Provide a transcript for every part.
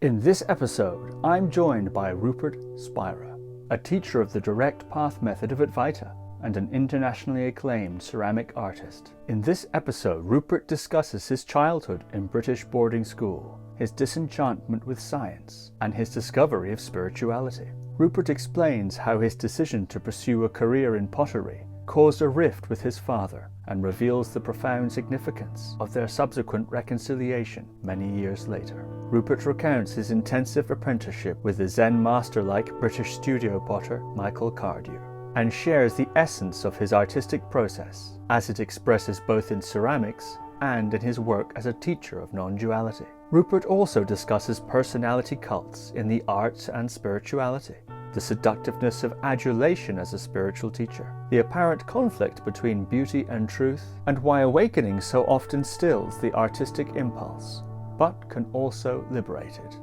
In this episode, I'm joined by Rupert Spira, a teacher of the direct path method of Advaita and an internationally acclaimed ceramic artist. In this episode, Rupert discusses his childhood in British boarding school, his disenchantment with science, and his discovery of spirituality. Rupert explains how his decision to pursue a career in pottery caused a rift with his father and reveals the profound significance of their subsequent reconciliation many years later. Rupert recounts his intensive apprenticeship with the Zen Master-like British studio potter Michael Cardew, and shares the essence of his artistic process as it expresses both in ceramics and in his work as a teacher of non-duality. Rupert also discusses personality cults in the arts and spirituality, the seductiveness of adulation as a spiritual teacher, the apparent conflict between beauty and truth, and why awakening so often stills the artistic impulse, but can also liberate it.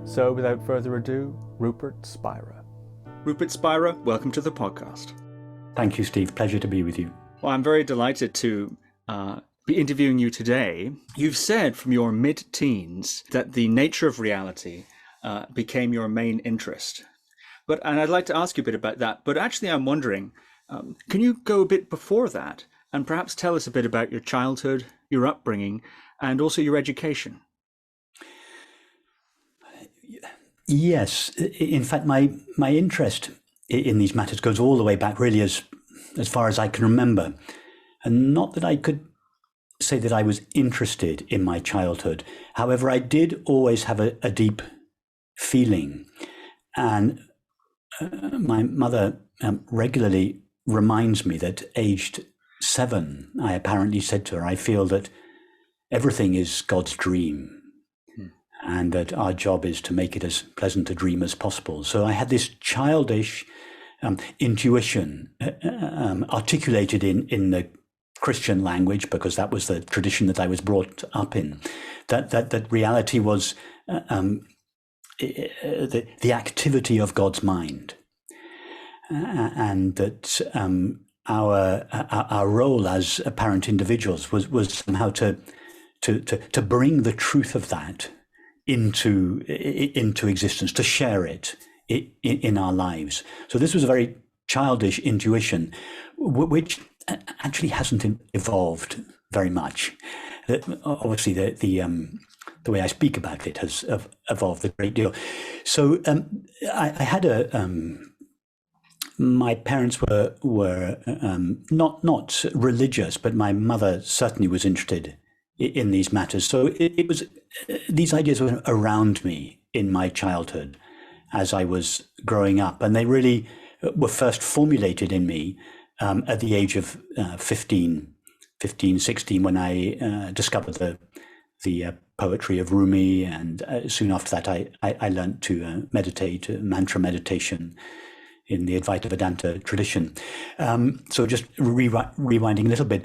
So without further ado, Rupert Spira. Rupert Spira, welcome to the podcast. Thank you, Steve. Pleasure to be with you. Well, I'm very delighted to be interviewing you today. You've said from your mid-teens that the nature of reality became your main interest. And I'd like to ask you a bit about that. But actually, I'm wondering, can you go a bit before that and perhaps tell us a bit about your childhood, your upbringing, and also your education? Yes. In fact, my interest in these matters goes all the way back really as far as I can remember. And not that I could say that I was interested in my childhood. However, I did always have a deep feeling. And my mother regularly reminds me that aged 7, I apparently said to her, I feel that everything is God's dream and that our job is to make it as pleasant a dream as possible. So I had this childish intuition articulated in the Christian language, because that was the tradition that I was brought up in, that reality was the activity of God's mind, and that our role as apparent individuals was somehow to bring the truth of that into existence, to share it in our lives. So this was a very childish intuition, which actually hasn't evolved very much. Obviously, the way I speak about it has evolved a great deal. So I had my parents were not religious, but my mother certainly was interested in these matters. So it was these ideas were around me in my childhood as I was growing up, and they really were first formulated in me at the age of 15, 16, when I discovered the poetry of Rumi, and soon after that I learned to meditate, mantra meditation in the Advaita Vedanta tradition. So just rewinding a little bit.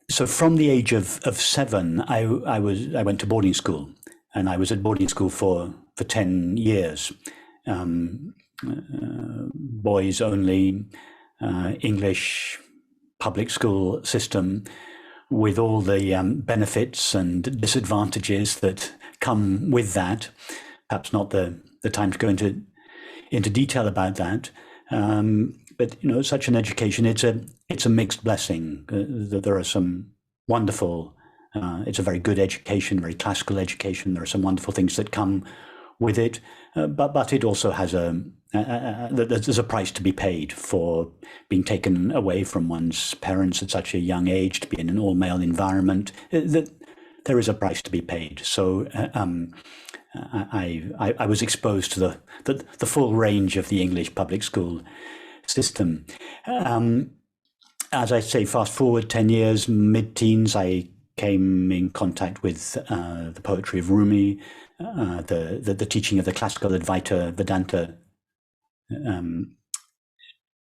So from the age of 7, I went to boarding school, and I was at boarding school for 10 years. Boys only, English public school system, with all the benefits and disadvantages that come with that. Perhaps not the time to go into detail about that. But such an education, it's a mixed blessing. There are some wonderful. It's a very good education, very classical education. There are some wonderful things that come with it, but it also has there's a price to be paid for being taken away from one's parents at such a young age, to be in an all-male environment. There is a price to be paid. So I was exposed to the full range of the English public school system. As I say, fast forward 10 years, mid-teens, I came in contact with the poetry of Rumi, the teaching of the classical Advaita Vedanta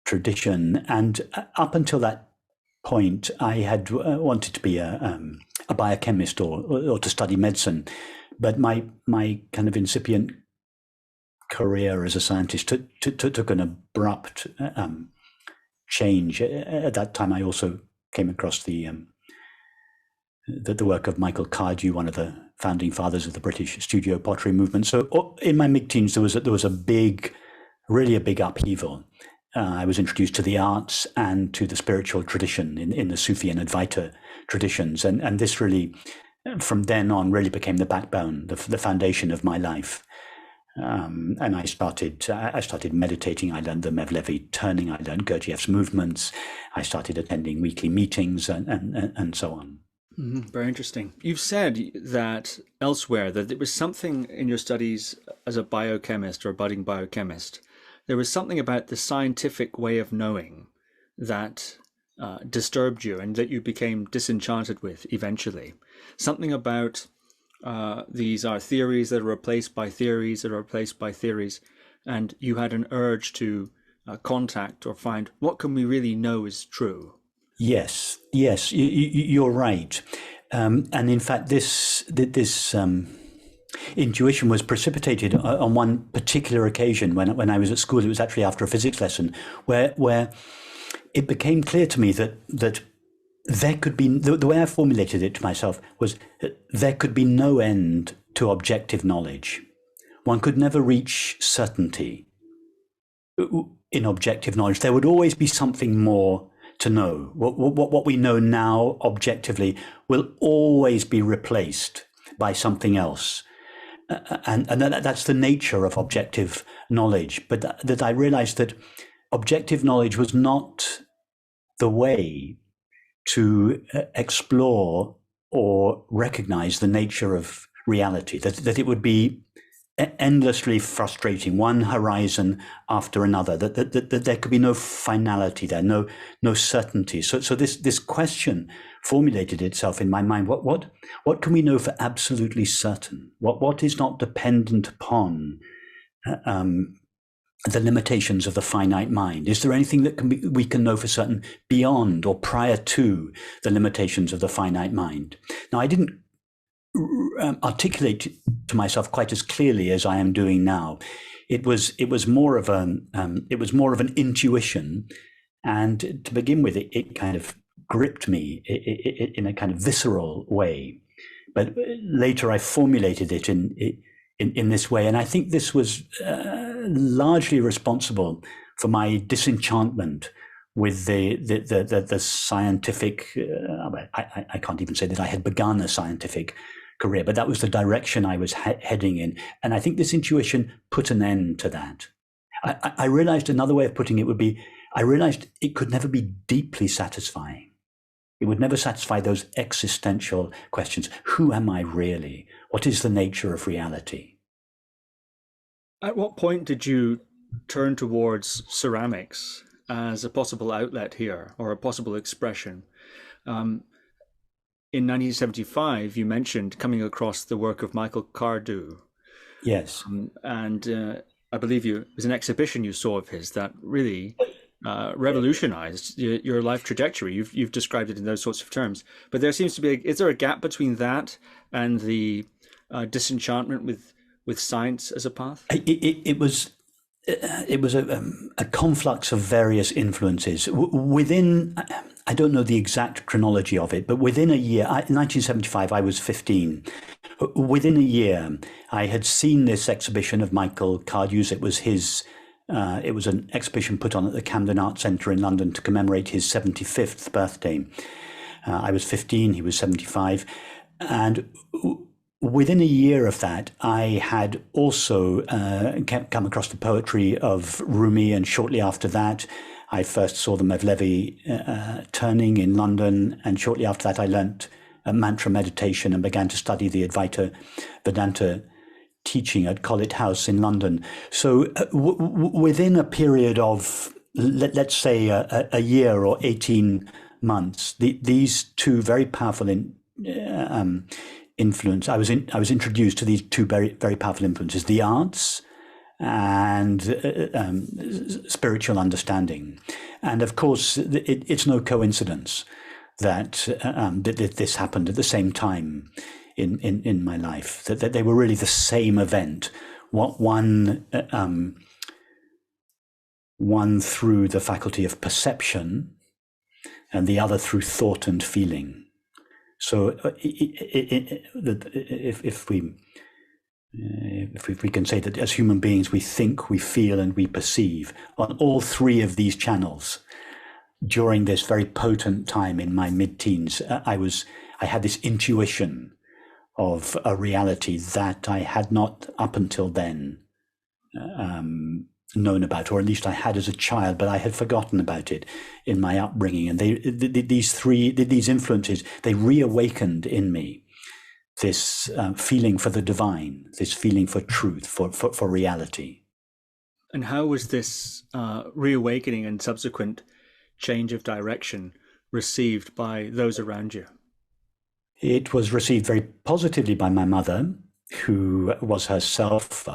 tradition. And up until that point, I had wanted to be a biochemist or to study medicine. But my kind of incipient career as a scientist took an abrupt change. At that time, I also came across the work of Michael Cardew, one of the founding fathers of the British studio pottery movement. So in my mid-teens, there was a big, really a big upheaval. I was introduced to the arts and to the spiritual tradition in the Sufi and Advaita traditions. And this really, from then on, really became the backbone, the foundation of my life. And I started meditating. I learned the Mevlevi turning. I learned Gurdjieff's movements. I started attending weekly meetings and so on. Very interesting. You've said that elsewhere that there was something in your studies as a biochemist or a budding biochemist. There was something about the scientific way of knowing that disturbed you and that you became disenchanted with eventually. Something about these are theories that are replaced by theories that are replaced by theories, and you had an urge to contact or find what can we really know is true. Yes, you're right. And in fact, this intuition was precipitated on one particular occasion when I was at school. It was actually after a physics lesson where it became clear to me that there could be, the way I formulated it to myself was there could be no end to objective knowledge. One could never reach certainty in objective knowledge. There would always be something more to know. What we know now objectively will always be replaced by something else. And that's the nature of objective knowledge. But that I realized that objective knowledge was not the way to explore or recognize the nature of reality, that it would be endlessly frustrating, one horizon after another, that there could be no finality there, no certainty. So this question formulated itself in my mind. What can we know for absolutely certain? What is not dependent upon the limitations of the finite mind? Is there anything that we can know for certain beyond or prior to the limitations of the finite mind? Now, I didn't articulate to myself quite as clearly as I am doing now. It was more of an intuition, and to begin with, it kind of gripped me in a kind of visceral way. But later, I formulated it in this way, and I think this was largely responsible for my disenchantment with the scientific. I can't even say that I had begun a scientific career, but that was the direction I was heading in, and I think this intuition put an end to that. I realized another way of putting it would be, I realized it could never be deeply satisfying. It would never satisfy those existential questions. Who am I really? What is the nature of reality? At what point did you turn towards ceramics as a possible outlet here, or a possible expression? In 1975, you mentioned coming across the work of Michael Cardew. Yes. And I believe it was an exhibition you saw of his that really revolutionized your life trajectory. You've described it in those sorts of terms. But there seems to be, is there a gap between that and the disenchantment with science as a path? It was a conflux of various influences within. I don't know the exact chronology of it, but within a year, in 1975, I was 15. Within a year, I had seen this exhibition of Michael Cardew's. It was his. It was an exhibition put on at the Camden Art Centre in London to commemorate his 75th birthday. I was 15, he was 75, and within a year of that, I had also come across the poetry of Rumi, and shortly after that, I first saw the Mevlevi turning in London, and shortly after that, I learnt mantra meditation and began to study the Advaita Vedanta teaching at Collett House in London. So within a period of, let's say, a year or 18 months, these two very powerful influence. I was introduced to these two very, very powerful influences: the arts and spiritual understanding. And of course, it's no coincidence that this happened at the same time in my life. That they were really the same event. One through the faculty of perception, and the other through thought and feeling. So if we can say that as human beings, we think, we feel, and we perceive on all three of these channels. During this very potent time in my mid-teens, I had this intuition of a reality that I had not up until then known about, or at least I had as a child, but I had forgotten about it in my upbringing. And these influences, they reawakened in me this feeling for the divine, this feeling for truth, for reality. And how was this reawakening and subsequent change of direction received by those around you? It was received very positively by my mother, who is herself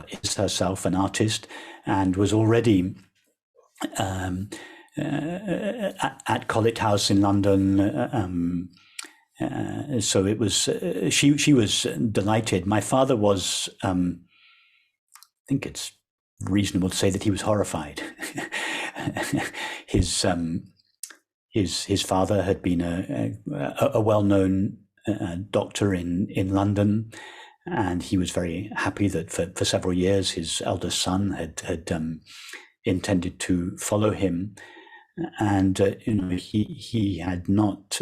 an artist, and was already at Collett House in London. So it was she was delighted. My father was, I think it's reasonable to say that he was horrified. His father had been a well-known doctor in London, and he was very happy that for several years his eldest son had intended to follow him, and he had not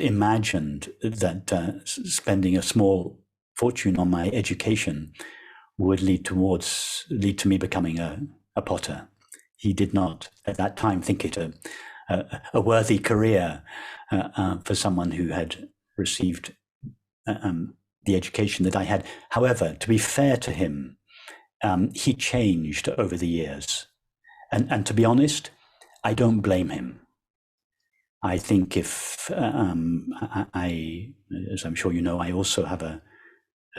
imagined that spending a small fortune on my education would lead to me becoming a potter. He did not at that time think it a worthy career for someone who had received the education that I had. However, to be fair to him, he changed over the years. And to be honest, I don't blame him. I think if I, as I'm sure you know, I also have a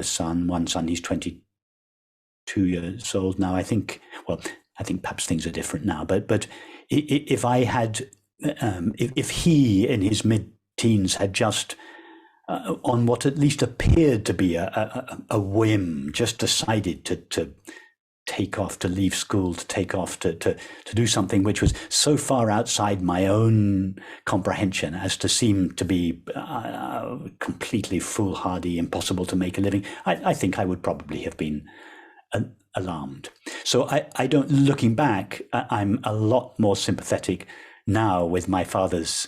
son, one son, he's 22 years old now. I think perhaps things are different now, but if I had, if he in his mid-teens had just, on what at least appeared to be a whim, just decided to take off, to leave school, to take off, to do something which was so far outside my own comprehension as to seem to be completely foolhardy, impossible to make a living, I think I would probably have been alarmed. So I don't, looking back, I'm a lot more sympathetic now with my father's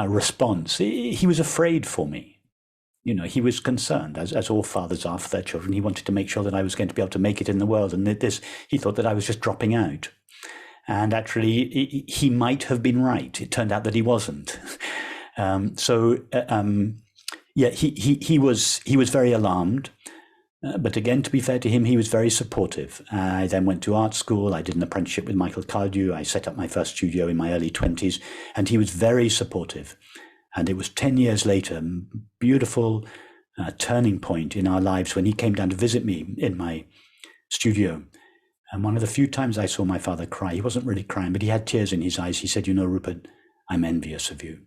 response. He was afraid for me. He was concerned, as all fathers are for their children. He wanted to make sure that I was going to be able to make it in the world. And he thought that I was just dropping out. And actually, he might have been right. It turned out that he wasn't. He was very alarmed. But again, to be fair to him, he was very supportive. I then went to art school. I did an apprenticeship with Michael Cardew. I set up my first studio in my early 20s. And he was very supportive. And it was 10 years later, beautiful turning point in our lives when he came down to visit me in my studio. And one of the few times I saw my father cry, he wasn't really crying, but he had tears in his eyes. He said, Rupert, I'm envious of you.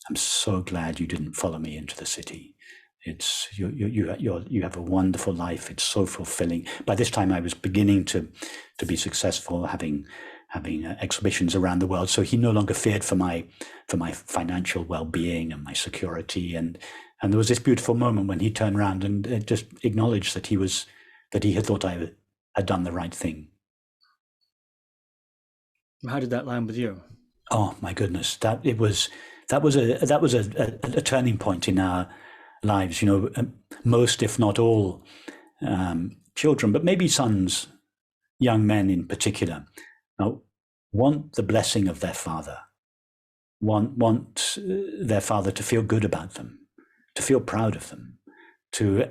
I'm so glad you didn't follow me into the city. It's you have a wonderful life. It's so fulfilling. By this time, I was beginning to be successful, having exhibitions around the world. So he no longer feared for my financial well-being and my security. And there was this beautiful moment when he turned around and just acknowledged that he had thought I had done the right thing. How did that land with you? Oh my goodness, that was a turning point in our lives. Most, if not all, children, but maybe sons, young men in particular, want the blessing of their father, want their father to feel good about them, to feel proud of them,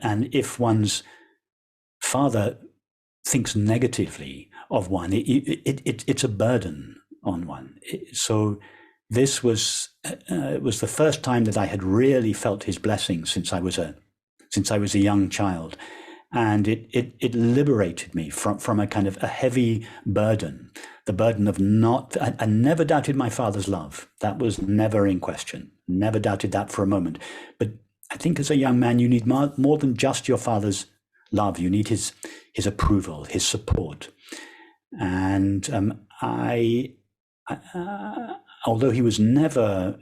and if one's father thinks negatively of one, it's a burden on one. So this was it was the first time that I had really felt his blessing since I was a young child. And it liberated me from a kind of a heavy burden, the burden of I never doubted my father's love. That was never in question, never doubted that for a moment. But I think as a young man, you need more than just your father's love. You need his approval, his support. And although he was never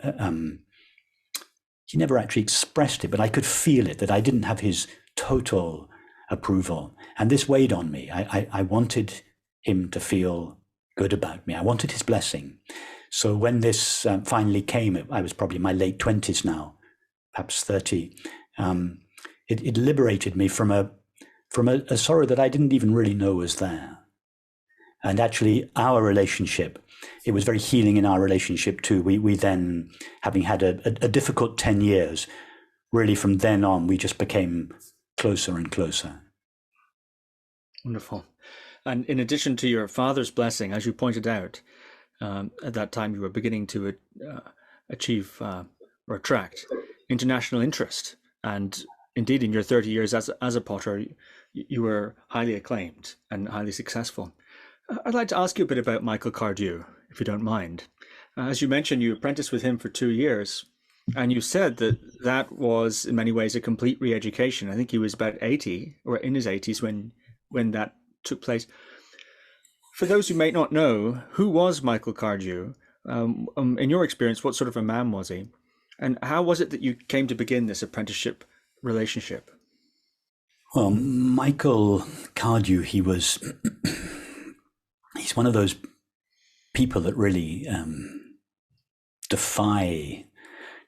he never actually expressed it, but I could feel it, that I didn't have his total approval. And this weighed on me. I wanted him to feel good about me. I wanted his blessing. So when this finally came, I was probably in my late 20s now, perhaps 30. It liberated me from a sorrow that I didn't even really know was there. And actually, our relationship, it was very healing in our relationship too. We then, having had a difficult 10 years, really from then on, we just became closer and closer. Wonderful. And in addition to your father's blessing, as you pointed out, at that time you were beginning to achieve or attract international interest. And indeed, in your 30 years as a potter, you were highly acclaimed and highly successful. I'd like to ask you a bit about Michael Cardew, if you don't mind. As you mentioned, you apprenticed with him for 2 years, and you said that was in many ways a complete re-education. I think he was about 80 or in his 80s when that took place. For those who may not know, who was Michael Cardew? In your experience, what sort of a man was he? And how was it that you came to begin this apprenticeship relationship? Well, Michael Cardew, he's one of those people that really defy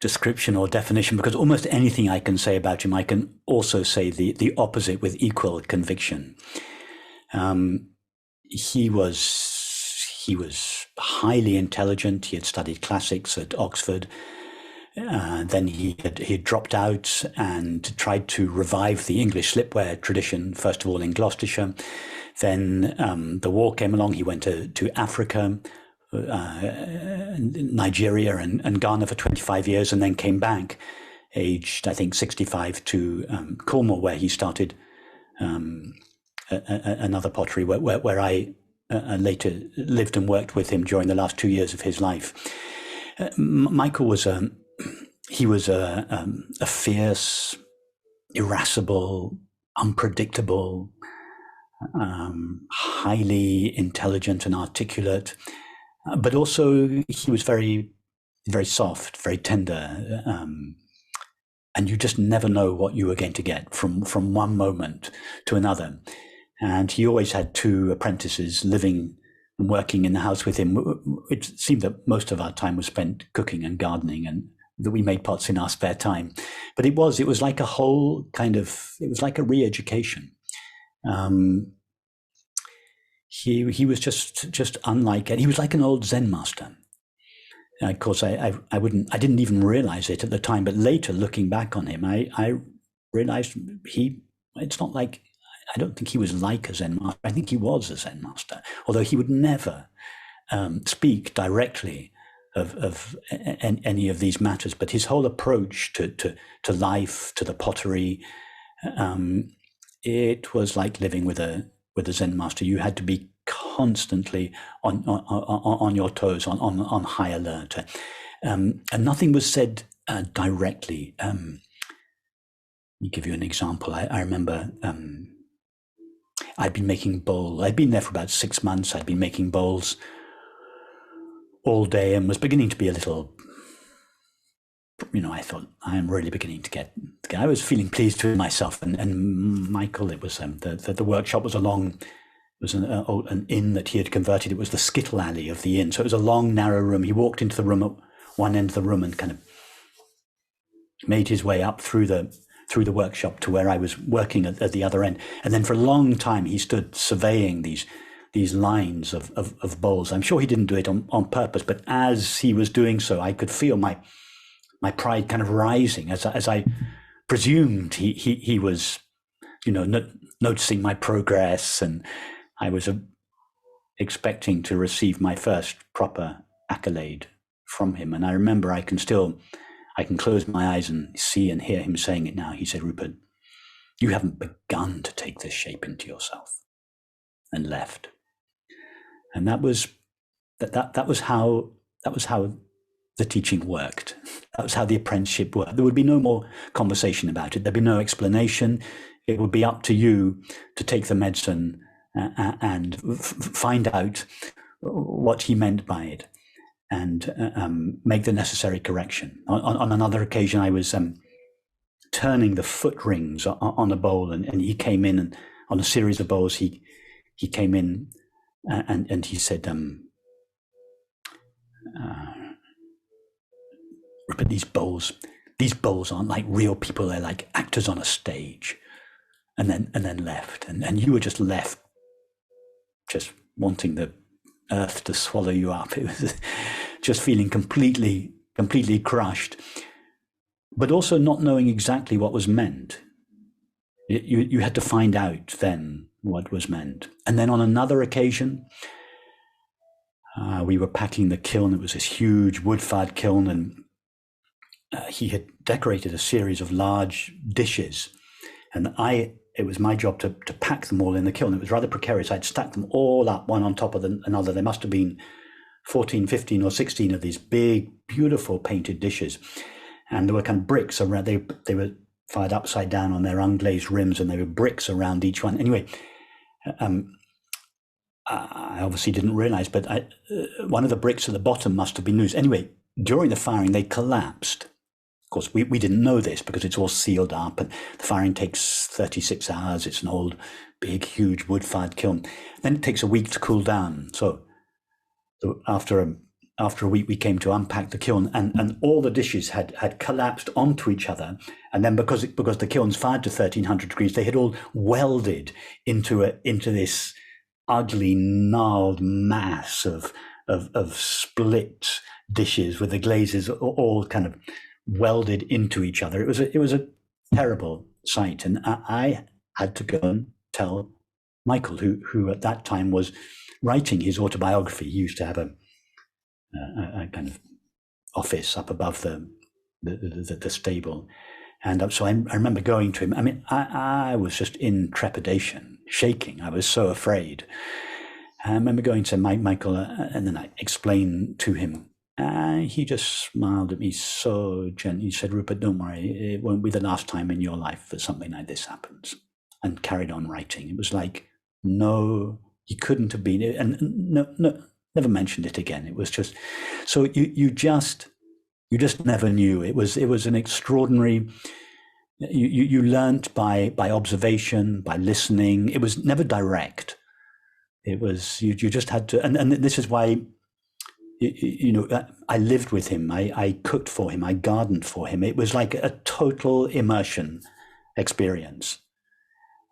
description or definition, because almost anything I can say about him, I can also say the opposite with equal conviction. He was highly intelligent. He had studied classics at Oxford. Then he had dropped out and tried to revive the English slipware tradition, first of all in Gloucestershire. Then the war came along. He went to Africa, Nigeria and Ghana for 25 years, and then came back, aged, I think, 65, to Cornwall, where he started another pottery, where I later lived and worked with him during the last 2 years of his life. Michael was a fierce, irascible, unpredictable, highly intelligent and articulate, but also he was very, very soft, very tender, and you just never know what you were going to get from one moment to another. And he always had 2 apprentices living and working in the house with him. It seemed that most of our time was spent cooking and gardening, and that we made pots in our spare time. But it was like a whole it was like a re-education. He was just unlike it. He was like an old Zen master. And of course, I didn't even realize it at the time, but later looking back on him, I realized it's not like, I don't think he was like a Zen master. I think he was a Zen master, although he would never speak directly of any of these matters. But his whole approach to life, to the pottery, it was like living with a Zen master. You had to be constantly on your toes, on high alert, and nothing was said directly. Let me give you an example. I remember I'd been making bowls. I'd been there for about 6 months. I'd been making bowls all day and was beginning to be a little, I thought, I am really beginning to get, I was feeling pleased with myself. And Michael, it was, the workshop was it was an inn that he had converted. It was the skittle alley of the inn. So it was a long, narrow room. He walked into the room at one end of the room and kind of made his way up through the workshop to where I was working at the other end. And then for a long time, he stood surveying these lines of bowls. I'm sure he didn't do it on purpose, but as he was doing so, I could feel my pride kind of rising as I presumed he was, noticing my progress, and I was expecting to receive my first proper accolade from him. And I remember I can close my eyes and see and hear him saying it now. He said, "Rupert, you haven't begun to take this shape into yourself," and left. And that was how the teaching worked. That was how the apprenticeship worked. There would be no more conversation about it. There'd be no explanation. It would be up to you to take the medicine and find out what he meant by it. make the necessary correction. On another occasion, I was turning the foot rings on a bowl, and he came in, and on a series of bowls, he came in and he said, Rupert, these bowls aren't like real people, they're like actors on a stage. And then left. And you were just left just wanting the earth to swallow you up. It was just feeling completely crushed, but also not knowing exactly what was meant. You had to find out then what was meant. And then on another occasion, we were packing the kiln. It was this huge wood-fired kiln, and he had decorated a series of large dishes, and it was my job to pack them all in the kiln. It was rather precarious. I'd stacked them all up, one on top of another. There must have been 14, 15 or 16 of these big, beautiful painted dishes. And there were kind of bricks around. They were fired upside down on their unglazed rims, and there were bricks around each one. Anyway, I obviously didn't realize, but one of the bricks at the bottom must have been loose. Anyway, during the firing, they collapsed. Of course, we didn't know this because it's all sealed up, and the firing takes 36 hours. It's an old, big, huge wood-fired kiln. Then it takes a week to cool down. So after a week, we came to unpack the kiln, and all the dishes had collapsed onto each other. And then because the kiln's fired to 1300 degrees, they had all welded into this ugly, gnarled mass of split dishes with the glazes all kind of welded into each other. It was a terrible sight, and I had to go and tell Michael, who at that time was writing his autobiography. He used to have a kind of office up above the stable, and so I remember going to him. I mean, I was just in trepidation, shaking. I was so afraid. I remember going to Michael, and then I explained to him. He just smiled at me so gently. He said, "Rupert, don't worry. It won't be the last time in your life that something like this happens," and carried on writing. It was like, no, he couldn't have been, and no, never mentioned it again. It was just, so you just never knew. It was an extraordinary. You learnt by observation, by listening. It was never direct. It was you just had to, and this is why. I lived with him. I cooked for him. I gardened for him. It was like a total immersion experience,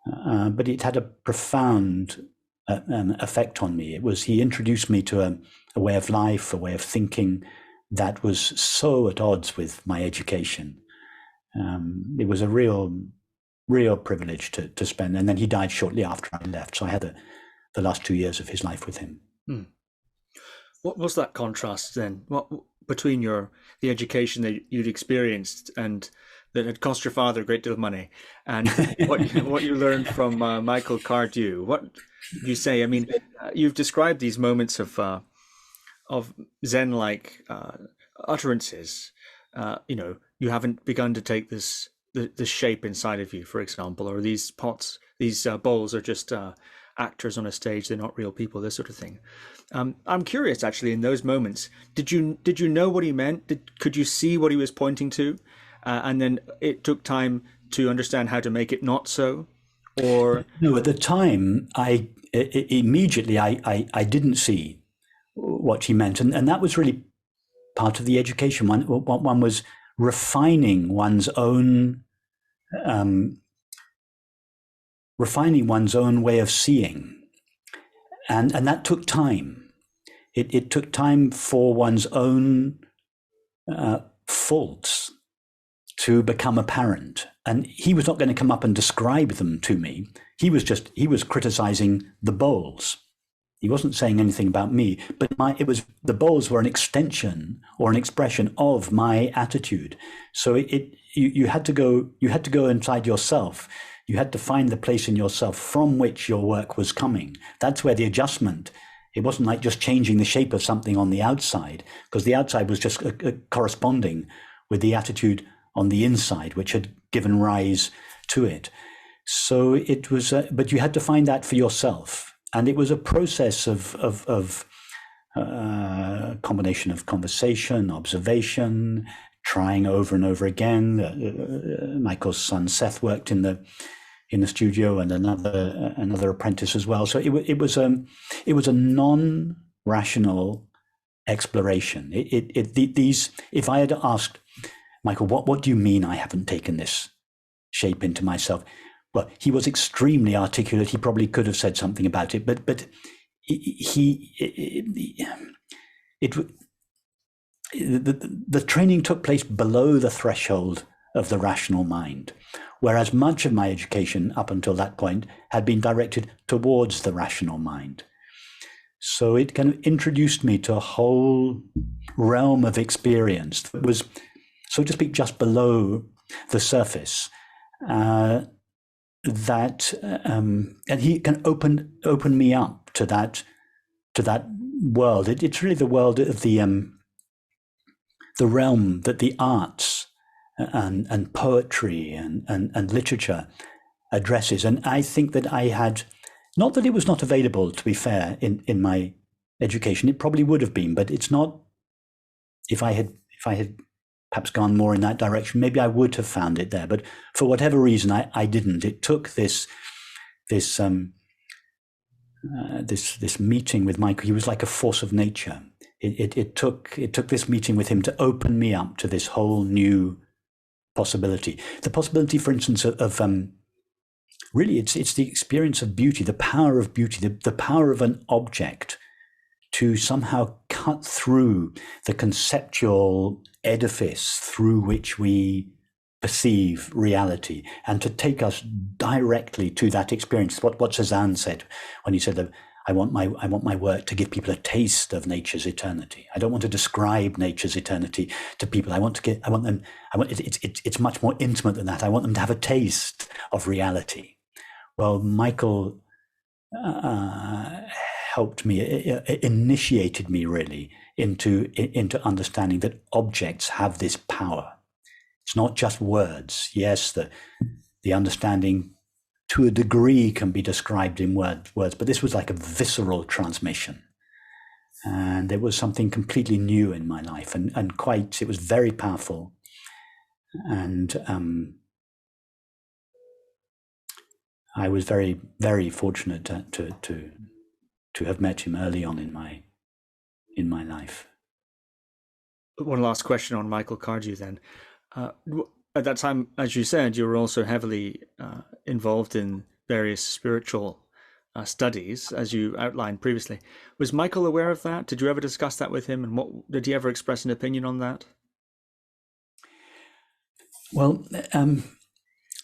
but it had a profound effect on me. He introduced me to a way of life, a way of thinking that was so at odds with my education. It was a real privilege to spend. And then he died shortly after I left, so I had the last 2 years of his life with him. Hmm. What was that contrast then? What between the education that you'd experienced and that had cost your father a great deal of money, and what you learned from Michael Cardew? What do you say? I mean, you've described these moments of Zen-like utterances. You haven't begun to take the shape inside of you, for example, or these bowls are just actors on a stage. They're not real people, this sort of thing. I'm curious, actually, in those moments, did you know what he meant? Could you see what he was pointing to? And then it took time to understand how to make it not so? Or no, at the time, I immediately didn't see what he meant. And that was really part of the education. One was refining one's own way of seeing. And that took time. It took time for one's own faults to become apparent. And he was not going to come up and describe them to me. He was criticizing the bowls. He wasn't saying anything about me, but the bowls were an extension or an expression of my attitude. So you had to go inside yourself. You had to find the place in yourself from which your work was coming. That's where the adjustment. It wasn't like just changing the shape of something on the outside, because the outside was just corresponding with the attitude on the inside, which had given rise to it. So it was, but you had to find that for yourself. And it was a process of combination of conversation, observation, trying over and over again. Michael's son Seth worked in the studio, and another apprentice as well. So it was a non-rational exploration. If I had asked Michael, what do you mean I haven't taken this shape into myself? Well, he was extremely articulate. He probably could have said something about it, but the training took place below the threshold of the rational mind, whereas much of my education up until that point had been directed towards the rational mind. So it kind of introduced me to a whole realm of experience that was, so to speak, just below the surface. And he can open me up to that world. It's really the world of the realm that the arts and poetry and literature addresses. And I think that I had, not that it was not available, to be fair, in my education. It probably would have been, but it's not. If I had perhaps gone more in that direction, maybe I would have found it there. But for whatever reason, I didn't. It took this meeting with Michael. He was like a force of nature. It took this meeting with him to open me up to this whole new possibility. The possibility, for instance, of really, it's the experience of beauty, the power of beauty, the power of an object to somehow cut through the conceptual edifice through which we perceive reality, and to take us directly to that experience. What Cezanne said when he said that I want my work to give people a taste of nature's eternity. I don't want to describe nature's eternity to people. It's much more intimate than that. I want them to have a taste of reality. Well, Michael helped me, initiated me really into understanding that objects have this power. It's not just words. Yes, the understanding to a degree can be described in words, but this was like a visceral transmission. And it was something completely new in my life, and it was very powerful. And I was very, very fortunate to have met him early on in my life. One last question on Michael Cardew then. At that time, as you said, you were also heavily involved in various spiritual studies, as you outlined previously. Was Michael aware of that? Did you ever discuss that with him? And did he ever express an opinion on that? Well,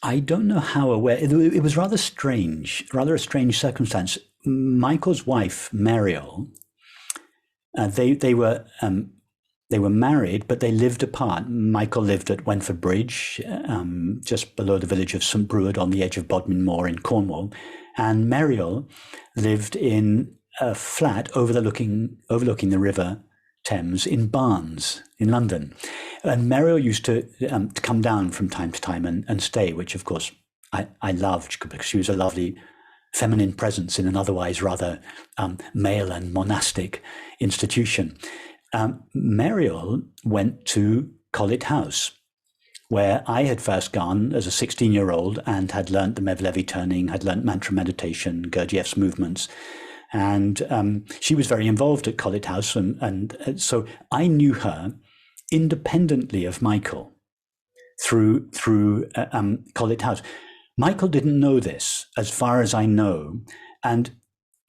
I don't know how aware. It was rather a strange circumstance. Michael's wife, Mariel, they were married, but they lived apart. Michael lived at Wenford Bridge, just below the village of St. Breward on the edge of Bodmin Moor in Cornwall. And Mariel lived in a flat overlooking the River Thames in Barnes in London. And Mariel used to come down from time to time and stay, which of course I loved, because she was a lovely feminine presence in an otherwise rather male and monastic institution. Mariel went to Collet House, where I had first gone as a 16-year-old and had learnt the Mevlevi turning, had learnt mantra meditation, Gurdjieff's movements. And she was very involved at Collet House. And so I knew her independently of Michael through Collet House. Michael didn't know this, as far as I know. And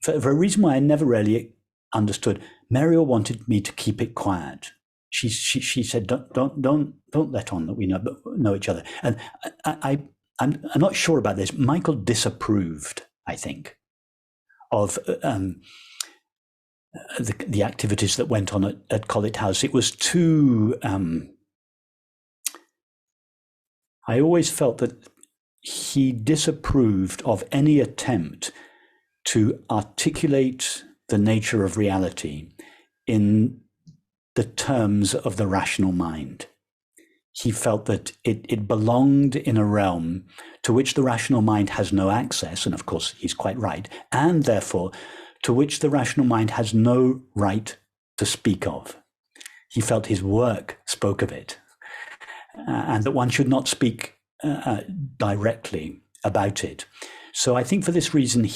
for a reason why I never really understood, Mariel wanted me to keep it quiet. She said, don't let on that we know each other. And I'm not sure about this. Michael disapproved, I think, of the activities that went on at Collet House. It was too. I always felt that he disapproved of any attempt to articulate the nature of reality in the terms of the rational mind. He felt that it belonged in a realm to which the rational mind has no access, and of course he's quite right, and therefore to which the rational mind has no right to speak of. He felt his work spoke of it, and that one should not speak directly about it. So I think for this reason, I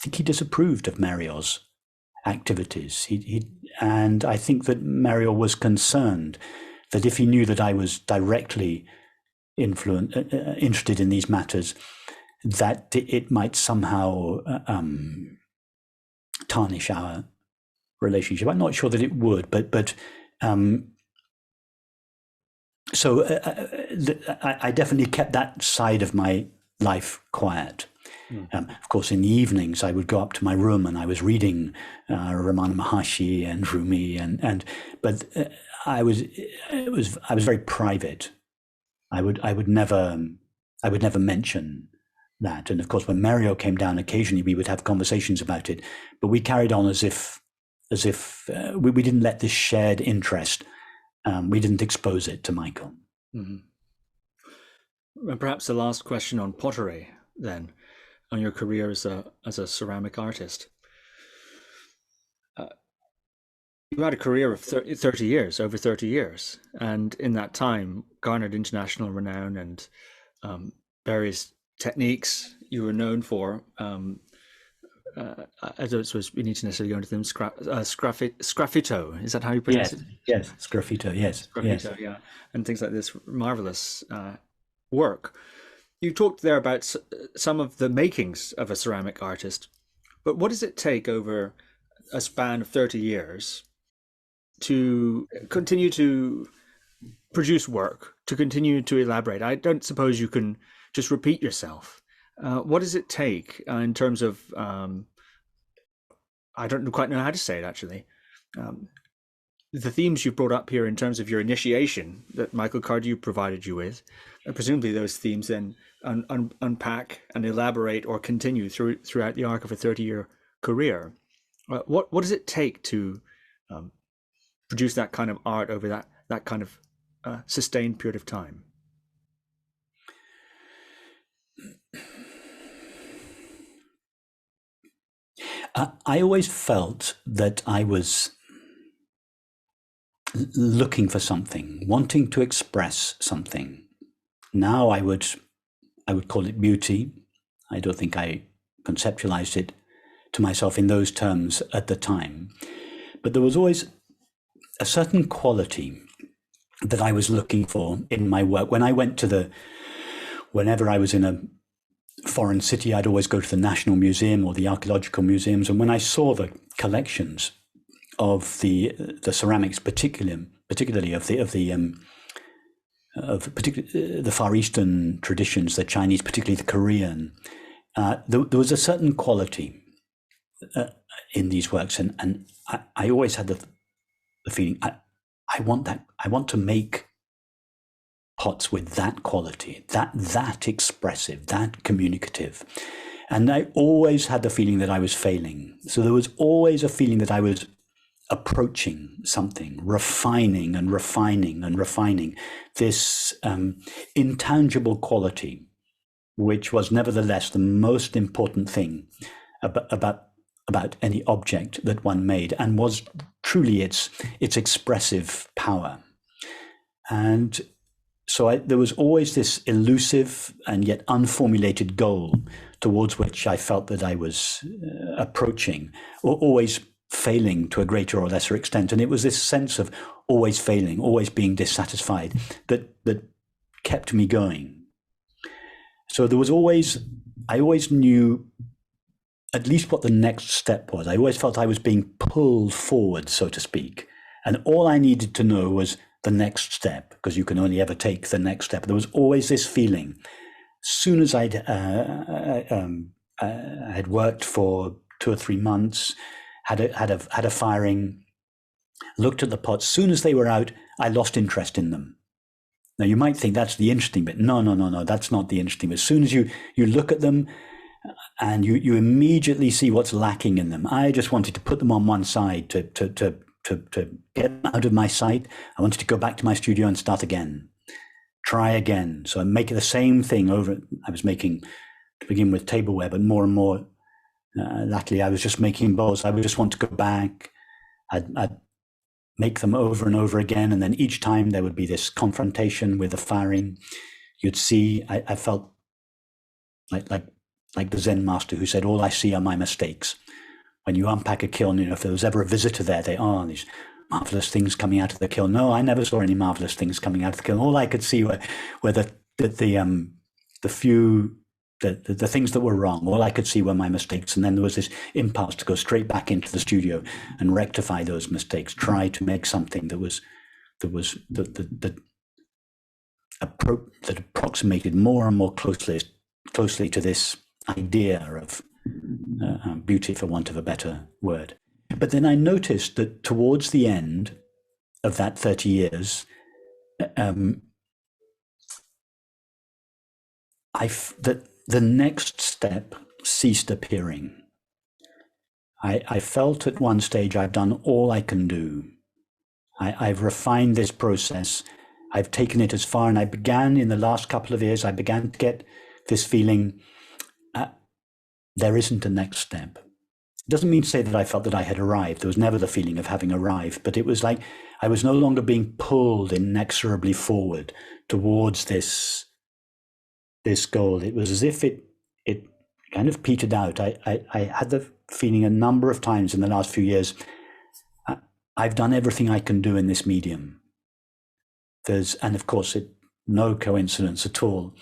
think he disapproved of Mariol's activities. And I think that Mariol was concerned that if he knew that I was directly interested in these matters, that it might somehow tarnish our relationship. I'm not sure that it would, but so I definitely kept that side of my life quiet. Of course, in the evenings, I would go up to my room and I was reading Ramana Maharshi and Rumi, but I was very private. I would never mention that. And of course, when Mariol came down, occasionally we would have conversations about it, but we carried on as if we didn't let this shared interest. We didn't expose it to Michael. Mm-hmm. And perhaps the last question on pottery, then, on your career as a ceramic artist. You had a career of 30 years, over 30 years, and in that time garnered international renown and various techniques you were known for. I don't suppose we need to necessarily go into them. Sgraffito, is that how you pronounce it? Yes, sgraffito, yes. Sgraffito, yes. Yeah, and things like this marvelous work. You talked there about some of the makings of a ceramic artist, but what does it take over a span of 30 years to continue to produce work, to continue to elaborate? I don't suppose you can just repeat yourself. What does it take in terms of, I don't quite know how to say it actually, the themes you brought up here in terms of your initiation that Michael Cardew provided you with, and presumably those themes then unpack and elaborate or continue throughout the arc of a 30-year career. What does it take to produce that kind of art over that kind of sustained period of time? I always felt that I was looking for something, wanting to express something. Now I would call it beauty. I don't think I conceptualized it to myself in those terms at the time. But there was always a certain quality that I was looking for in my work. Whenever I was in a foreign city, I'd always go to the National Museum or the archaeological museums, and when I saw the collections of the ceramics, particularly of the Far Eastern traditions, the Chinese, particularly the Korean, there was a certain quality in these works, and I always had the feeling I want that. I want to make pots with that quality, that expressive, that communicative. And I always had the feeling that I was failing. So there was always a feeling that I was approaching something, refining and refining and refining this intangible quality, which was nevertheless the most important thing about any object that one made, and was truly its expressive power. And so there was always this elusive and yet unformulated goal towards which I felt that I was approaching, or always failing to a greater or lesser extent. And it was this sense of always failing, always being dissatisfied that kept me going. So there was I always knew at least what the next step was. I always felt I was being pulled forward, so to speak. And all I needed to know was the next step, because you can only ever take the next step. There was always this feeling. As soon as I had worked for 2 or 3 months, had a firing, looked at the pots. As soon as they were out, I lost interest in them. Now you might think that's the interesting bit. No, that's not the interesting bit. As soon as you look at them and you immediately see what's lacking in them, I just wanted to put them on one side to get them out of my sight. I wanted to go back to my studio and start again, try again. So I'm making the same thing over. I was making, to begin with, tableware, but more and more Latterly, I was just making bowls. I would just want to go back. I'd make them over and over again, and then each time there would be this confrontation with the firing. You'd see, I felt like the Zen master who said, all I see are my mistakes. When you unpack a kiln, if there was ever a visitor there, they are these marvelous things coming out of the kiln. No, I never saw any marvelous things coming out of the kiln. All I could see were the things that were wrong. All I could see were my mistakes. And then there was this impulse to go straight back into the studio and rectify those mistakes, try to make something that approximated more and more closely to this idea of beauty, for want of a better word. But then I noticed that towards the end of that 30 years, that the next step ceased appearing. I felt at one stage I've done all I can do. I've refined this process. I've taken it as far, and I began in the last couple of years, I began to get this feeling, there isn't a next step. It doesn't mean to say that I felt that I had arrived. There was never the feeling of having arrived, but it was like I was no longer being pulled inexorably forward towards this goal. It was as if it kind of petered out. I had the feeling a number of times in the last few years, I've done everything I can do in this medium. And of course, no coincidence at all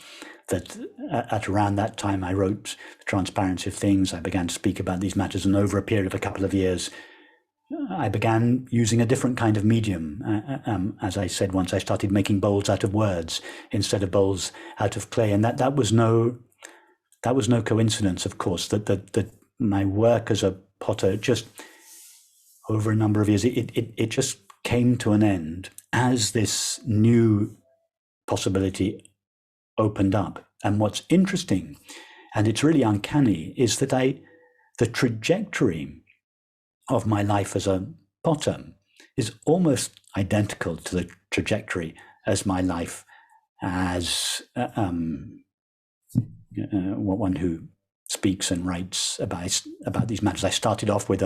that at around that time I wrote The Transparency of Things. I began to speak about these matters, and over a period of a couple of years, I began using a different kind of medium. As I said once, I started making bowls out of words instead of bowls out of clay, and that was no coincidence, of course. That my work as a potter, just over a number of years, it just came to an end as this new possibility opened up. And what's interesting, and it's really uncanny, is that the trajectory of my life as a potter is almost identical to the trajectory as my life as one who speaks and writes about these matters. I started off with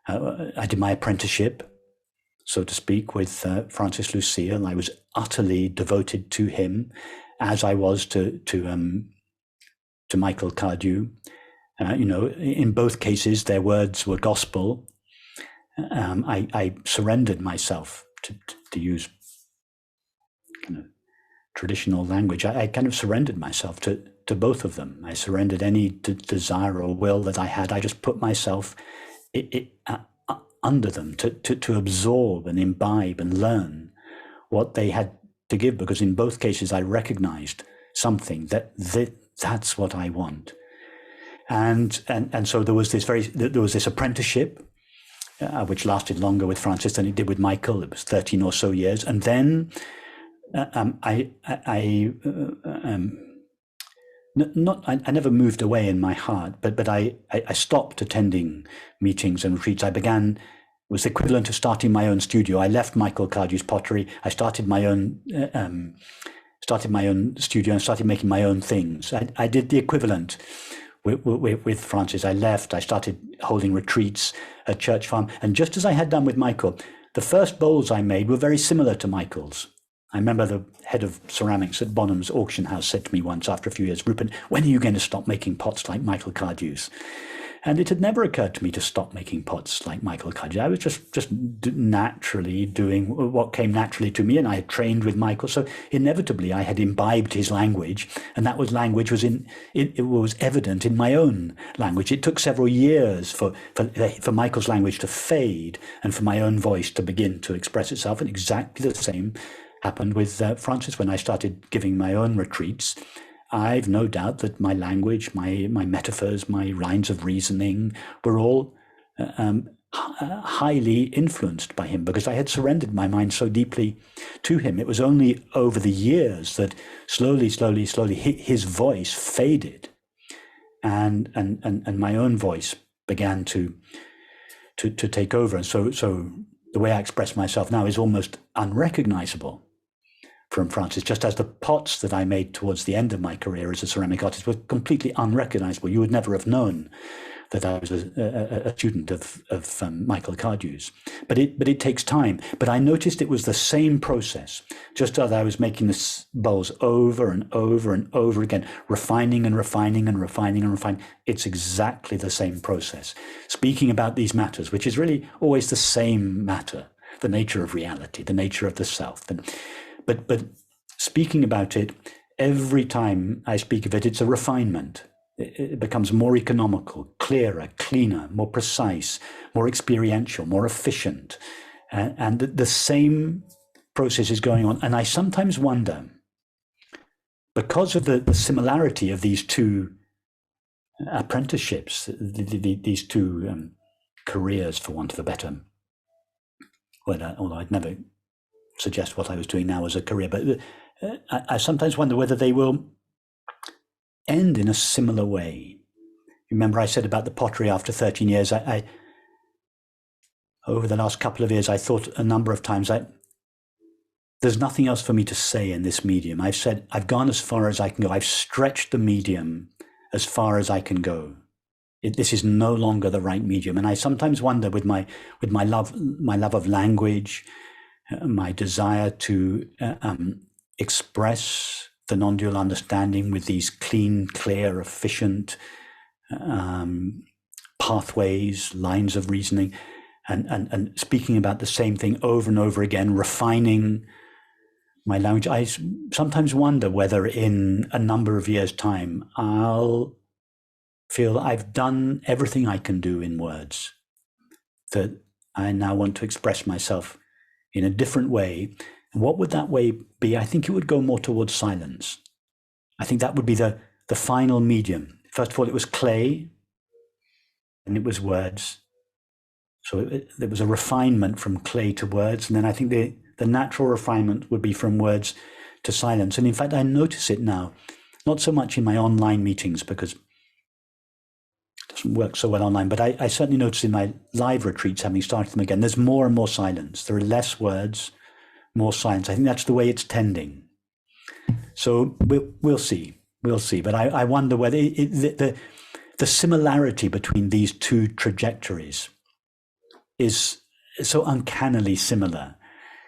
I did my apprenticeship, so to speak, with Francis Lucille. I was utterly devoted to him, as I was to Michael Cardew. In both cases, their words were gospel. I surrendered myself, to use kind of traditional language. I kind of surrendered myself to both of them. I surrendered any desire or will that I had. I just put myself under them to absorb and imbibe and learn what they had to give, because in both cases I recognized something that's what I want. And so there was this apprenticeship, which lasted longer with Francis than it did with Michael. It was 13 or so years, and then I never moved away in my heart, but I stopped attending meetings and retreats. Was the equivalent of starting my own studio. I left Michael Cardew's pottery. I started my own studio and started making my own things. I did the equivalent with Francis. I left. I started holding retreats at Church Farm, and just as I had done with Michael, the first bowls I made were very similar to Michael's. I remember the head of ceramics at Bonham's auction house said to me once after a few years, "Rupert, when are you going to stop making pots like Michael Cardew's?" And it had never occurred to me to stop making pots like Michael Cardew. I was just naturally doing what came naturally to me, and I had trained with Michael, so inevitably I had imbibed his language, and that language was evident in my own language. It took several years for Michael's language to fade and for my own voice to begin to express itself, and exactly the same happened with Francis. When I started giving my own retreats, I've no doubt that my language, my metaphors, my lines of reasoning were all highly influenced by him, because I had surrendered my mind so deeply to him. It was only over the years that slowly his voice faded, and my own voice began to take over. And so the way I express myself now is almost unrecognizable from Francis, just as the pots that I made towards the end of my career as a ceramic artist were completely unrecognizable. You would never have known that I was a student of Michael Cardew's. But it takes time. But I noticed it was the same process, just as I was making the bowls over and over and over again, refining and refining and refining and refining. It's exactly the same process. Speaking about these matters, which is really always the same matter, the nature of reality, the nature of the self. But speaking about it, every time I speak of it, it's a refinement. It becomes more economical, clearer, cleaner, more precise, more experiential, more efficient. And the same process is going on. And I sometimes wonder, because of the similarity of these two apprenticeships, these two careers, for want of a better word, although I'd never suggest what I was doing now as a career, but I sometimes wonder whether they will end in a similar way. Remember I said about the pottery after 13 years, I over the last couple of years, I thought a number of times, there's nothing else for me to say in this medium. I've said, I've gone as far as I can go. I've stretched the medium as far as I can go. This is no longer the right medium. And I sometimes wonder with my love of language, my desire to express the non-dual understanding with these clean, clear, efficient pathways, lines of reasoning, and speaking about the same thing over and over again, refining my language. I sometimes wonder whether in a number of years' time, I'll feel I've done everything I can do in words, that I now want to express myself in a different way. What would that way be? I think it would go more towards silence. I think that would be the final medium. First of all, it was clay, and it was words. So there was a refinement from clay to words. And then I think the natural refinement would be from words to silence. And in fact, I notice it now, not so much in my online meetings, because it doesn't work so well online, but I certainly notice in my live retreats, having started them again, there's more and more silence. There are less words, more silence. I think that's the way it's tending. So we'll see. But I wonder whether the similarity between these two trajectories is so uncannily similar.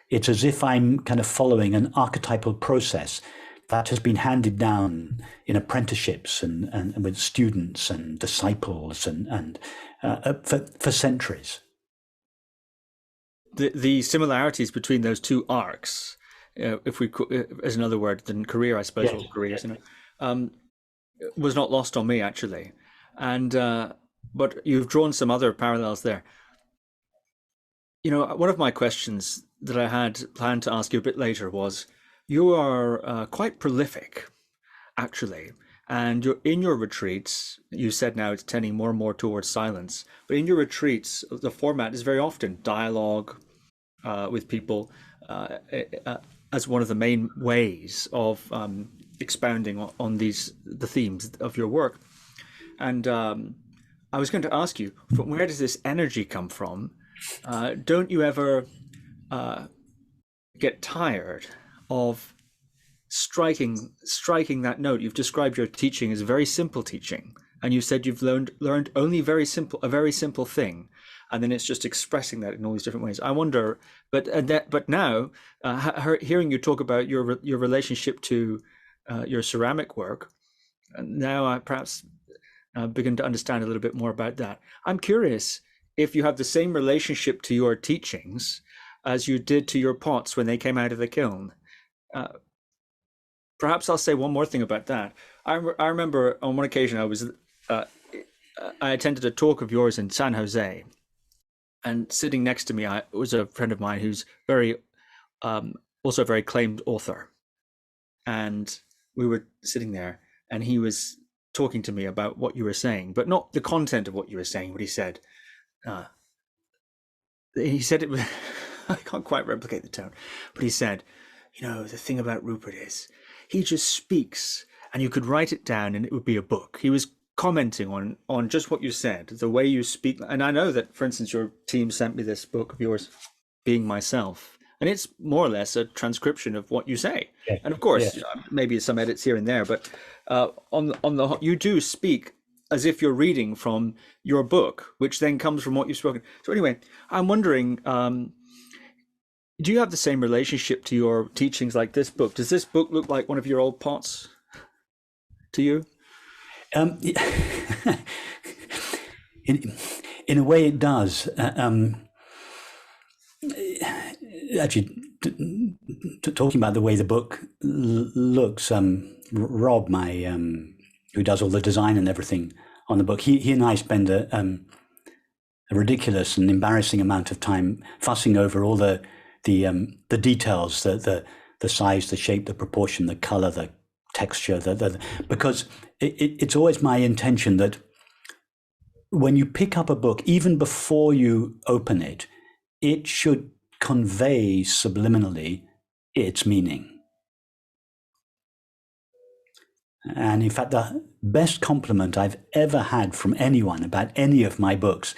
It's as if I'm kind of following an archetypal process that has been handed down in apprenticeships and with students and disciples and for centuries. The similarities between those two arcs, if we as another word than career, I suppose, or careers, was not lost on me actually, and but you've drawn some other parallels there. One of my questions that I had planned to ask you a bit later was, you are quite prolific, actually, and in your retreats, you said now it's tending more and more towards silence, but in your retreats, the format is very often dialogue with people as one of the main ways of expounding on the themes of your work. And I was going to ask you, from where does this energy come from? Don't you ever get tired of striking that note? You've described your teaching as very simple teaching, and you said you've learned only a very simple thing, and then it's just expressing that in all these different ways. I wonder, but now hearing you talk about your relationship to your ceramic work, now I perhaps begin to understand a little bit more about that. I'm curious if you have the same relationship to your teachings as you did to your pots when they came out of the kiln. Perhaps I'll say one more thing about that. I remember on one occasion I attended a talk of yours in San Jose, and sitting next to me was a friend of mine who's also a very acclaimed author, and we were sitting there, and he was talking to me about what you were saying, but not the content of what you were saying. What he said it was I can't quite replicate the tone, but he said, the thing about Rupert is he just speaks, and you could write it down and it would be a book. He was commenting on just what you said, the way you speak. And I know that, for instance, your team sent me this book of yours, Being Myself, and it's more or less a transcription of what you say. Yeah. And of course, maybe some edits here and there, but you do speak as if you're reading from your book, which then comes from what you've spoken. So anyway, I'm wondering, do you have the same relationship to your teachings like this book? Does this book look like one of your old pots to you? In a way, it does. Actually, talking about the way the book looks, Rob, who does all the design and everything on the book, he and I spend a ridiculous and embarrassing amount of time fussing over all the details, the size, the shape, the proportion, the color, the texture, because it's always my intention that when you pick up a book, even before you open it, it should convey subliminally its meaning. And in fact, the best compliment I've ever had from anyone about any of my books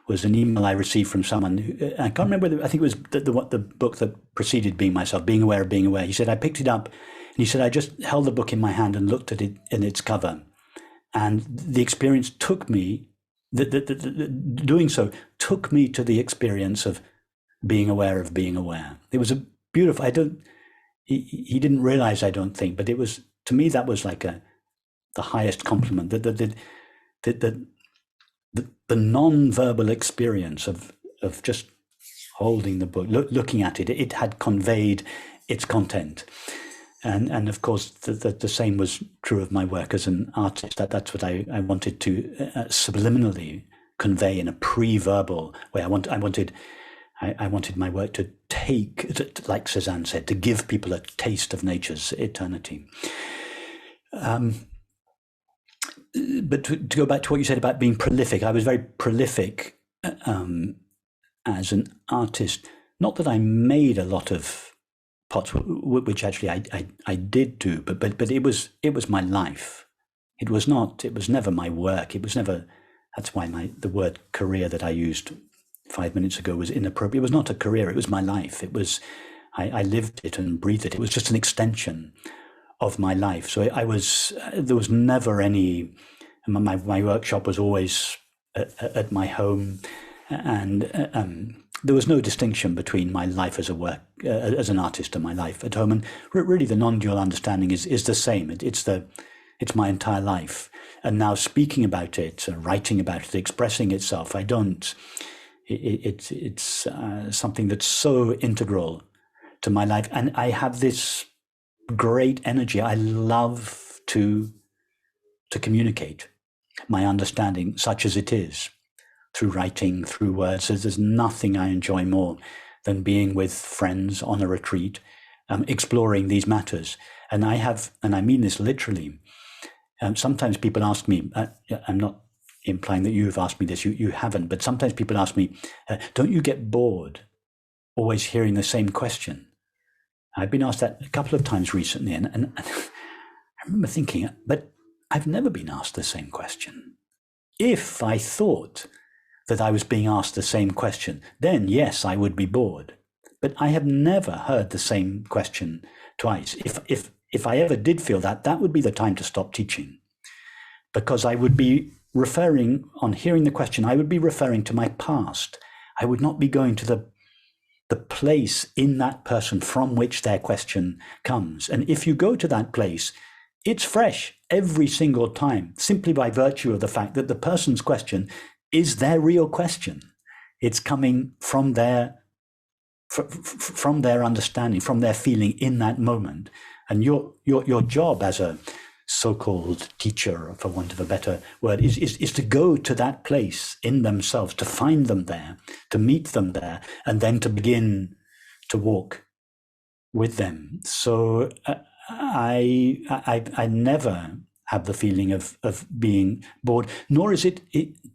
was an email I received from someone who, I can't remember whether, I think it was the book that preceded Being Myself, Being Aware of Being Aware. He said, I picked it up, and he said, I just held the book in my hand and looked at it in its cover. And the experience took me, doing so took me to the experience of being aware of being aware. It was a beautiful, he didn't realize, I don't think, but it was, to me, that was like the highest compliment, the non-verbal experience of just holding the book, looking at it. It had conveyed its content. And of course, the same was true of my work as an artist. That's what I wanted to subliminally convey in a pre-verbal way. I wanted my work to take, like Cézanne said, to give people a taste of nature's eternity. But to go back to what you said about being prolific, I was very prolific as an artist. Not that I made a lot of pots, which actually I did do, but it was my life. It was never my work. It was never. That's why the word career that I used 5 minutes ago was inappropriate. It was not a career. It was my life. It was. I lived it and breathed it. It was just an extension of my life. So there was never any. My workshop was always at my home, and there was no distinction between my life as an artist and my life at home. And really, the non-dual understanding is the same. It's my entire life. And now speaking about it, writing about it, expressing itself, I don't. It's something that's so integral to my life, and I have this great energy. I love to communicate my understanding, such as it is, through writing, through words. There's nothing I enjoy more than being with friends on a retreat, exploring these matters. And I mean this literally. Sometimes people ask me, I'm not implying that you've asked me this, you haven't, but sometimes people ask me, don't you get bored always hearing the same question? I've been asked that a couple of times recently, and I remember thinking, but I've never been asked the same question. If I thought that I was being asked the same question, then yes, I would be bored. But I have never heard the same question twice. If I ever did feel that, that would be the time to stop teaching, because I would be referring, on hearing the question, I would be referring to my past. I would not be going to the place in that person from which their question comes. And if you go to that place, it's fresh every single time, simply by virtue of the fact that the person's question is their real question. It's coming from their understanding, from their feeling in that moment. And your job as a so-called teacher, for want of a better word, is to go to that place in themselves, to find them there, to meet them there, and then to begin to walk with them. So I never have the feeling of being bored, nor is it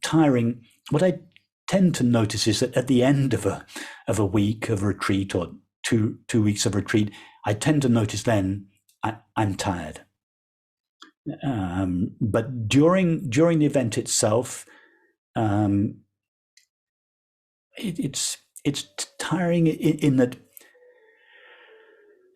tiring. What I tend to notice is that at the end of a week of retreat, or two weeks of retreat, I tend to notice then I'm tired. But during the event itself, it's tiring in that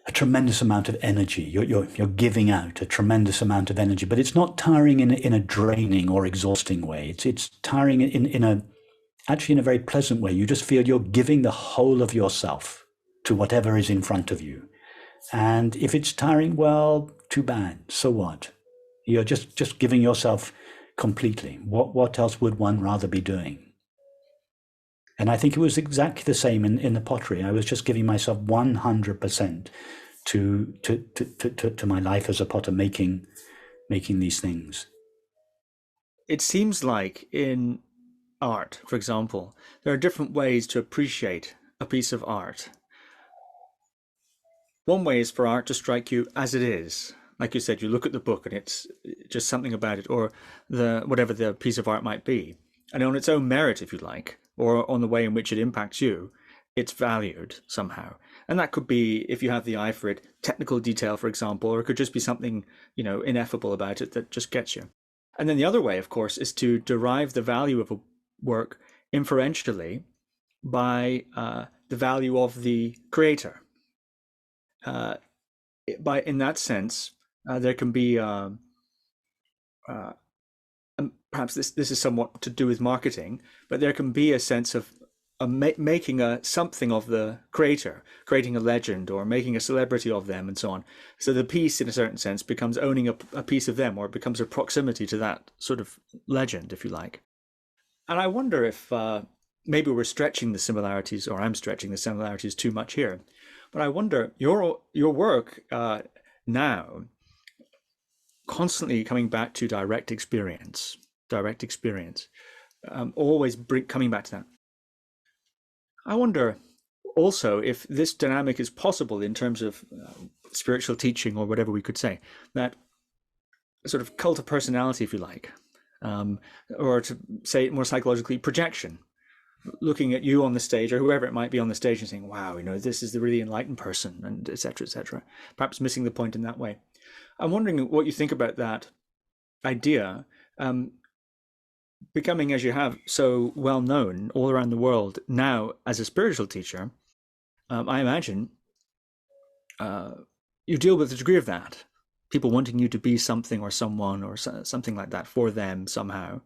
a tremendous amount of energy. You're giving out a tremendous amount of energy, but it's not tiring in a draining or exhausting way. It's tiring in a very pleasant way. You just feel you're giving the whole of yourself to whatever is in front of you. And if it's tiring, well, too bad. So what? You're just giving yourself completely. What else would one rather be doing? And I think it was exactly the same in the pottery. I was just giving myself 100% to my life as a potter, making these things. It seems like in art, for example, there are different ways to appreciate a piece of art. One way is for art to strike you as it is. Like you said, you look at the book and it's just something about it, or whatever the piece of art might be. And on its own merit, if you like, or on the way in which it impacts you, it's valued somehow. And that could be, if you have the eye for it, technical detail, for example, or it could just be something, ineffable about it that just gets you. And then the other way, of course, is to derive the value of a work inferentially by the value of the creator. In that sense, there can be, perhaps this is somewhat to do with marketing, but there can be a sense of making something of the creator, creating a legend or making a celebrity of them and so on. So the piece, in a certain sense, becomes owning a piece of them, or it becomes a proximity to that sort of legend, if you like. And I wonder if maybe we're stretching the similarities, or I'm stretching the similarities too much here. But I wonder, your work now, constantly coming back to direct experience, always coming back to that. I wonder also if this dynamic is possible in terms of spiritual teaching, or whatever we could say, that sort of cult of personality, if you like, or to say it more psychologically, projection. Looking at you on the stage, or whoever it might be on the stage, and saying, wow, this is the really enlightened person, and etc., etc. Perhaps missing the point in that way. I'm wondering what you think about that idea, becoming, as you have, so well known all around the world now as a spiritual teacher. I imagine you deal with a degree of that, people wanting you to be something or someone or something like that for them somehow.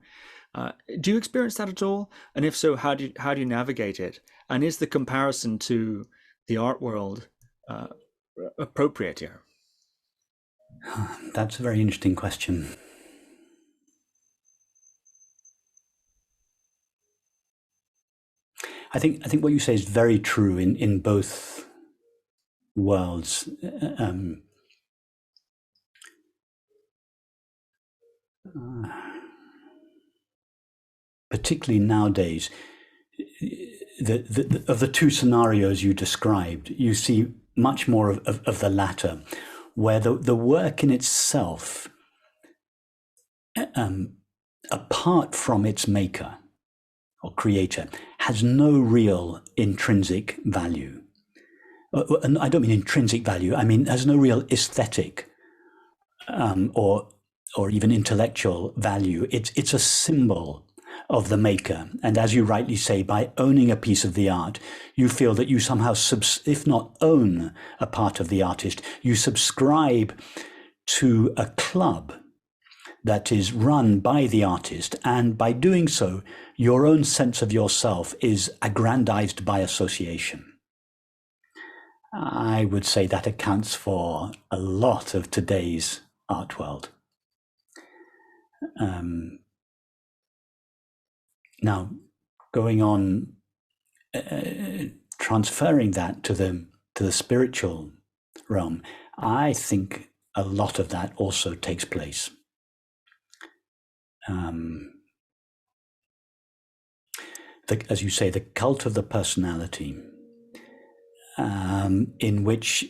Do you experience that at all? And if so, how do you navigate it? And is the comparison to the art world appropriate here? That's a very interesting question. I think what you say is very true in both worlds. Particularly nowadays, of the two scenarios you described, you see much more of the latter, where the work in itself, apart from its maker or creator, has no real intrinsic value. And I don't mean intrinsic value, I mean has no real aesthetic or even intellectual value. It's a symbol of the maker. And as you rightly say, by owning a piece of the art, you feel that you somehow, if not own a part of the artist, you subscribe to a club that is run by the artist. And by doing so, your own sense of yourself is aggrandized by association. I would say that accounts for a lot of today's art world. Now, going on, transferring that to the spiritual realm, I think a lot of that also takes place. As you say, the cult of the personality, in which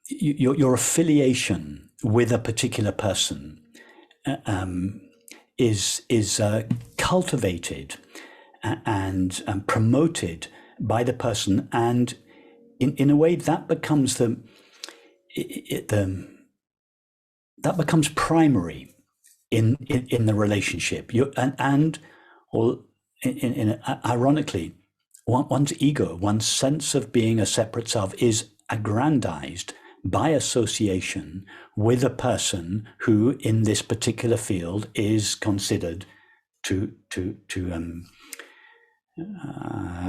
your affiliation with a particular person is cultivated and promoted by the person, and in a way that becomes that becomes primary in the relationship. Ironically, one's ego, one's sense of being a separate self is aggrandized by association with a person who in this particular field is considered to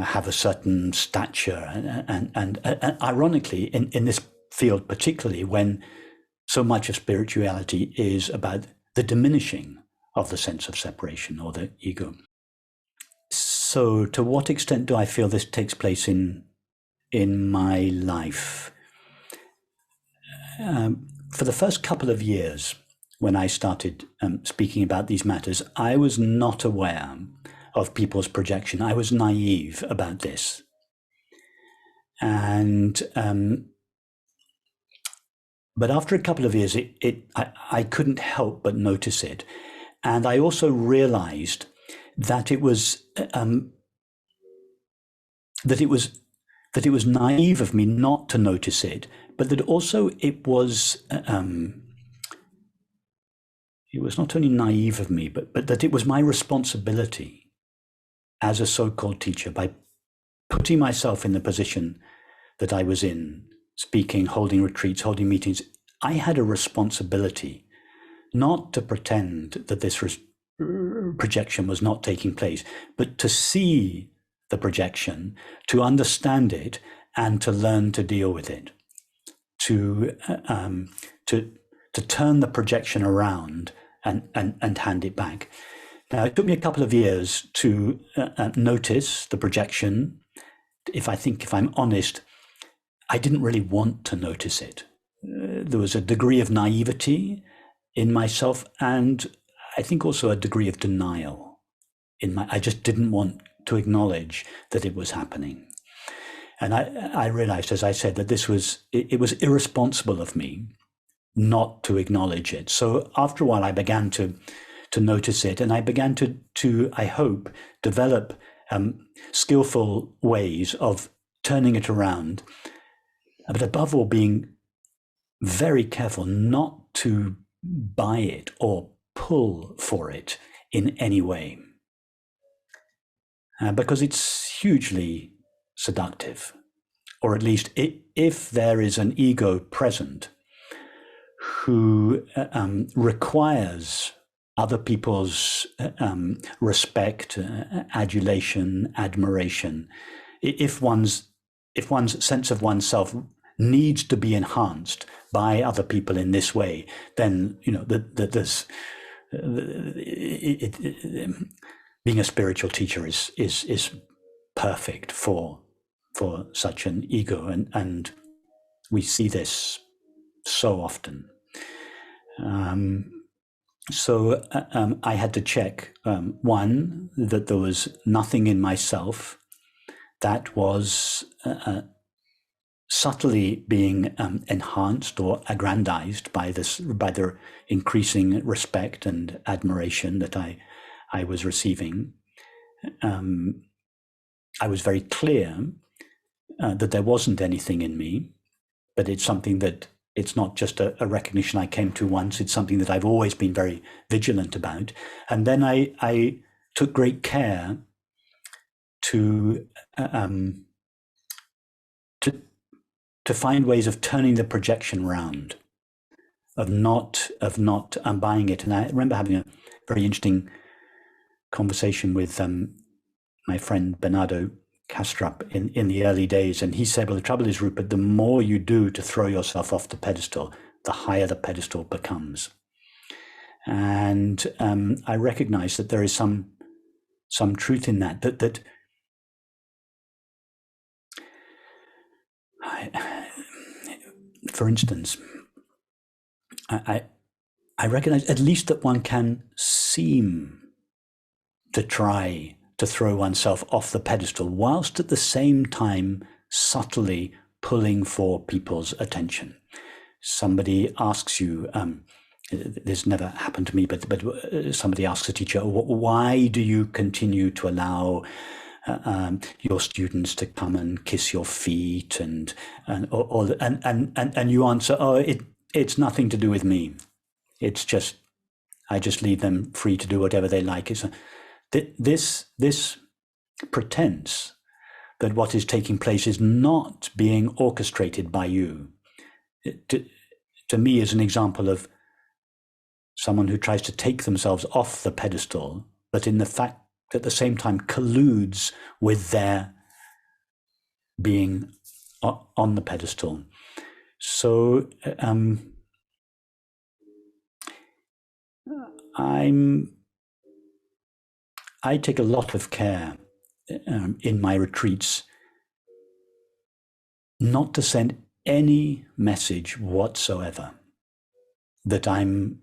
have a certain stature. And ironically, in this field particularly, when so much of spirituality is about the diminishing of the sense of separation or the ego. So to what extent do I feel this takes place in my life? For the first couple of years, when I started speaking about these matters, I was not aware of people's projection. I was naive about this. And but after a couple of years, I couldn't help but notice it. And I also realized that it was naive of me not to notice it, but that also it was not only naive of me, but that it was my responsibility as a so-called teacher, by putting myself in the position that I was in, speaking, holding retreats, holding meetings. I had a responsibility not to pretend that this projection was not taking place, but to see the projection, to understand it, and to learn to deal with it, to turn the projection around and hand it back. Now, it took me a couple of years to notice the projection. If I'm honest, I didn't really want to notice it. There was a degree of naivety in myself, and I think also a degree of denial I just didn't want to acknowledge that it was happening. And I realized, as I said, that it was irresponsible of me not to acknowledge it. So after a while, I began to notice it, and I began to I hope, develop skillful ways of turning it around, but above all, being very careful not to buy it or pull for it in any way, because it's hugely seductive, or at least if there is an ego present who requires other people's respect, adulation, admiration. If one's sense of oneself needs to be enhanced by other people in this way, then being a spiritual teacher is perfect for such an ego, and we see this so often. So I had to check, one, that there was nothing in myself that was subtly being enhanced or aggrandized by the increasing respect and admiration that I was receiving. I was very clear that there wasn't anything in me, but it's something that it's not just a recognition I came to once, it's something that I've always been very vigilant about. And then I took great care to find ways of turning the projection round, of not buying it. And I remember having a very interesting conversation with my friend Bernardo Castrop in the early days, and he said, well, the trouble is, Rupert, the more you do to throw yourself off the pedestal, the higher the pedestal becomes. And I recognize that there is some truth in that for instance, I recognize at least that one can seem to try to throw oneself off the pedestal, whilst at the same time subtly pulling for people's attention. Somebody asks you, this never happened to me, but somebody asks a teacher, why do you continue to allow your students to come and kiss your feet, and you answer, oh, it's nothing to do with me. It's just, I just leave them free to do whatever they like. This pretense that what is taking place is not being orchestrated by you. To me, is an example of someone who tries to take themselves off the pedestal, but in the fact at the same time colludes with their being on the pedestal. So I take a lot of care in my retreats not to send any message whatsoever that I'm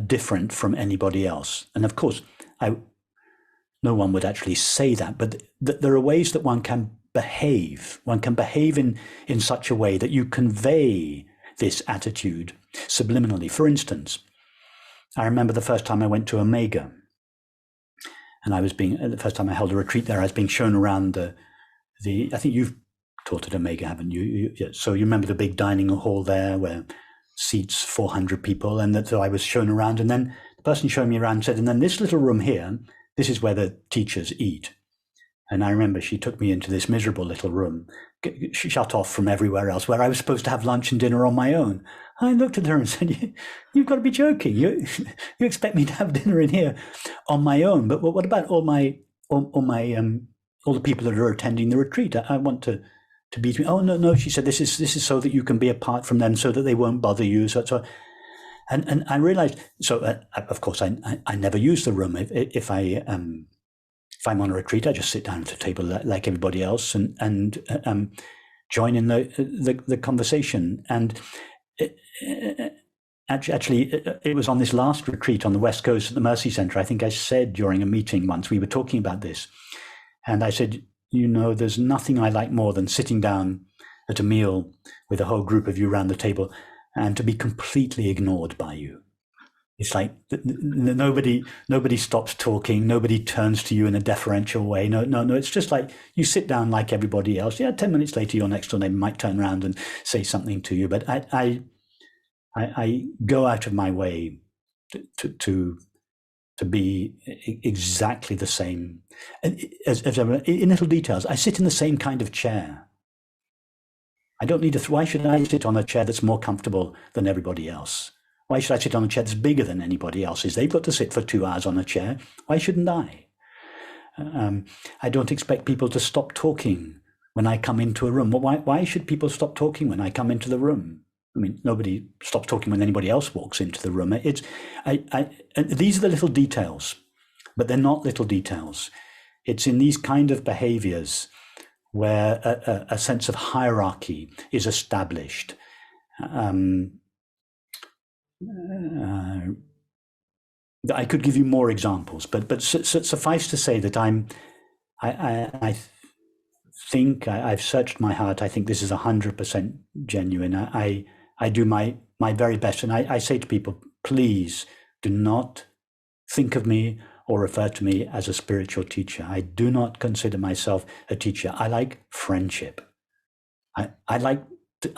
different from anybody else. And of course, no one would actually say that, but there are ways that one can behave. One can behave in such a way that you convey this attitude subliminally. For instance, I remember the first time I went to Omega, and the first time I held a retreat there, I was being shown around the I think you've taught at Omega, haven't you? So you remember the big dining hall there where seats 400 people, and so I was shown around, and then the person showing me around said, and then this little room here, this is where the teachers eat. And I remember she took me into this miserable little room, shut off from everywhere else, where I was supposed to have lunch and dinner on my own. I looked at her and said, "You've got to be joking. You expect me to have dinner in here on my own? But what about all the people that are attending the retreat? I want to be." "Oh no," she said. This is so that you can be apart from them, so that they won't bother you. So and I realized. So of course I never use the room. If I'm on a retreat, I just sit down at a table like everybody else and join in the conversation. And actually, it was on this last retreat on the West Coast at the Mercy Center. I think I said during a meeting once, we were talking about this, and I said, there's nothing I like more than sitting down at a meal with a whole group of you around the table and to be completely ignored by you. It's like nobody stops talking. Nobody turns to you in a deferential way. No. It's just like you sit down like everybody else. 10 minutes later, your next door neighbor might turn around and say something to you. But I go out of my way to be exactly the same. As in little details, I sit in the same kind of chair. I don't need why should I sit on a chair that's more comfortable than everybody else? Why should I sit on a chair that's bigger than anybody else's? They've got to sit for 2 hours on a chair. Why shouldn't I? I don't expect people to stop talking when I come into a room. Why should people stop talking when I come into the room? I mean, nobody stops talking when anybody else walks into the room. And these are the little details, but they're not little details. It's in these kind of behaviors where a sense of hierarchy is established. I could give you more examples, but suffice to say that I think I've searched my heart. I think this is 100% genuine. I do my very best, and I say to people, please do not think of me or refer to me as a spiritual teacher. I do not consider myself a teacher. I like friendship. I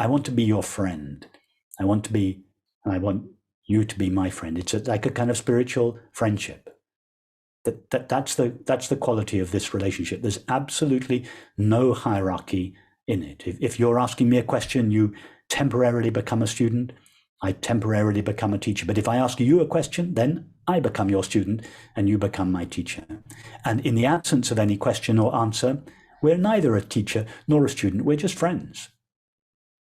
want to be your friend. I want you to be my friend. It's like a kind of spiritual friendship. That's the quality of this relationship. There's absolutely no hierarchy in it. If you're asking me a question, you temporarily become a student. I temporarily become a teacher. But if I ask you a question, then I become your student and you become my teacher. And in the absence of any question or answer, we're neither a teacher nor a student. We're just friends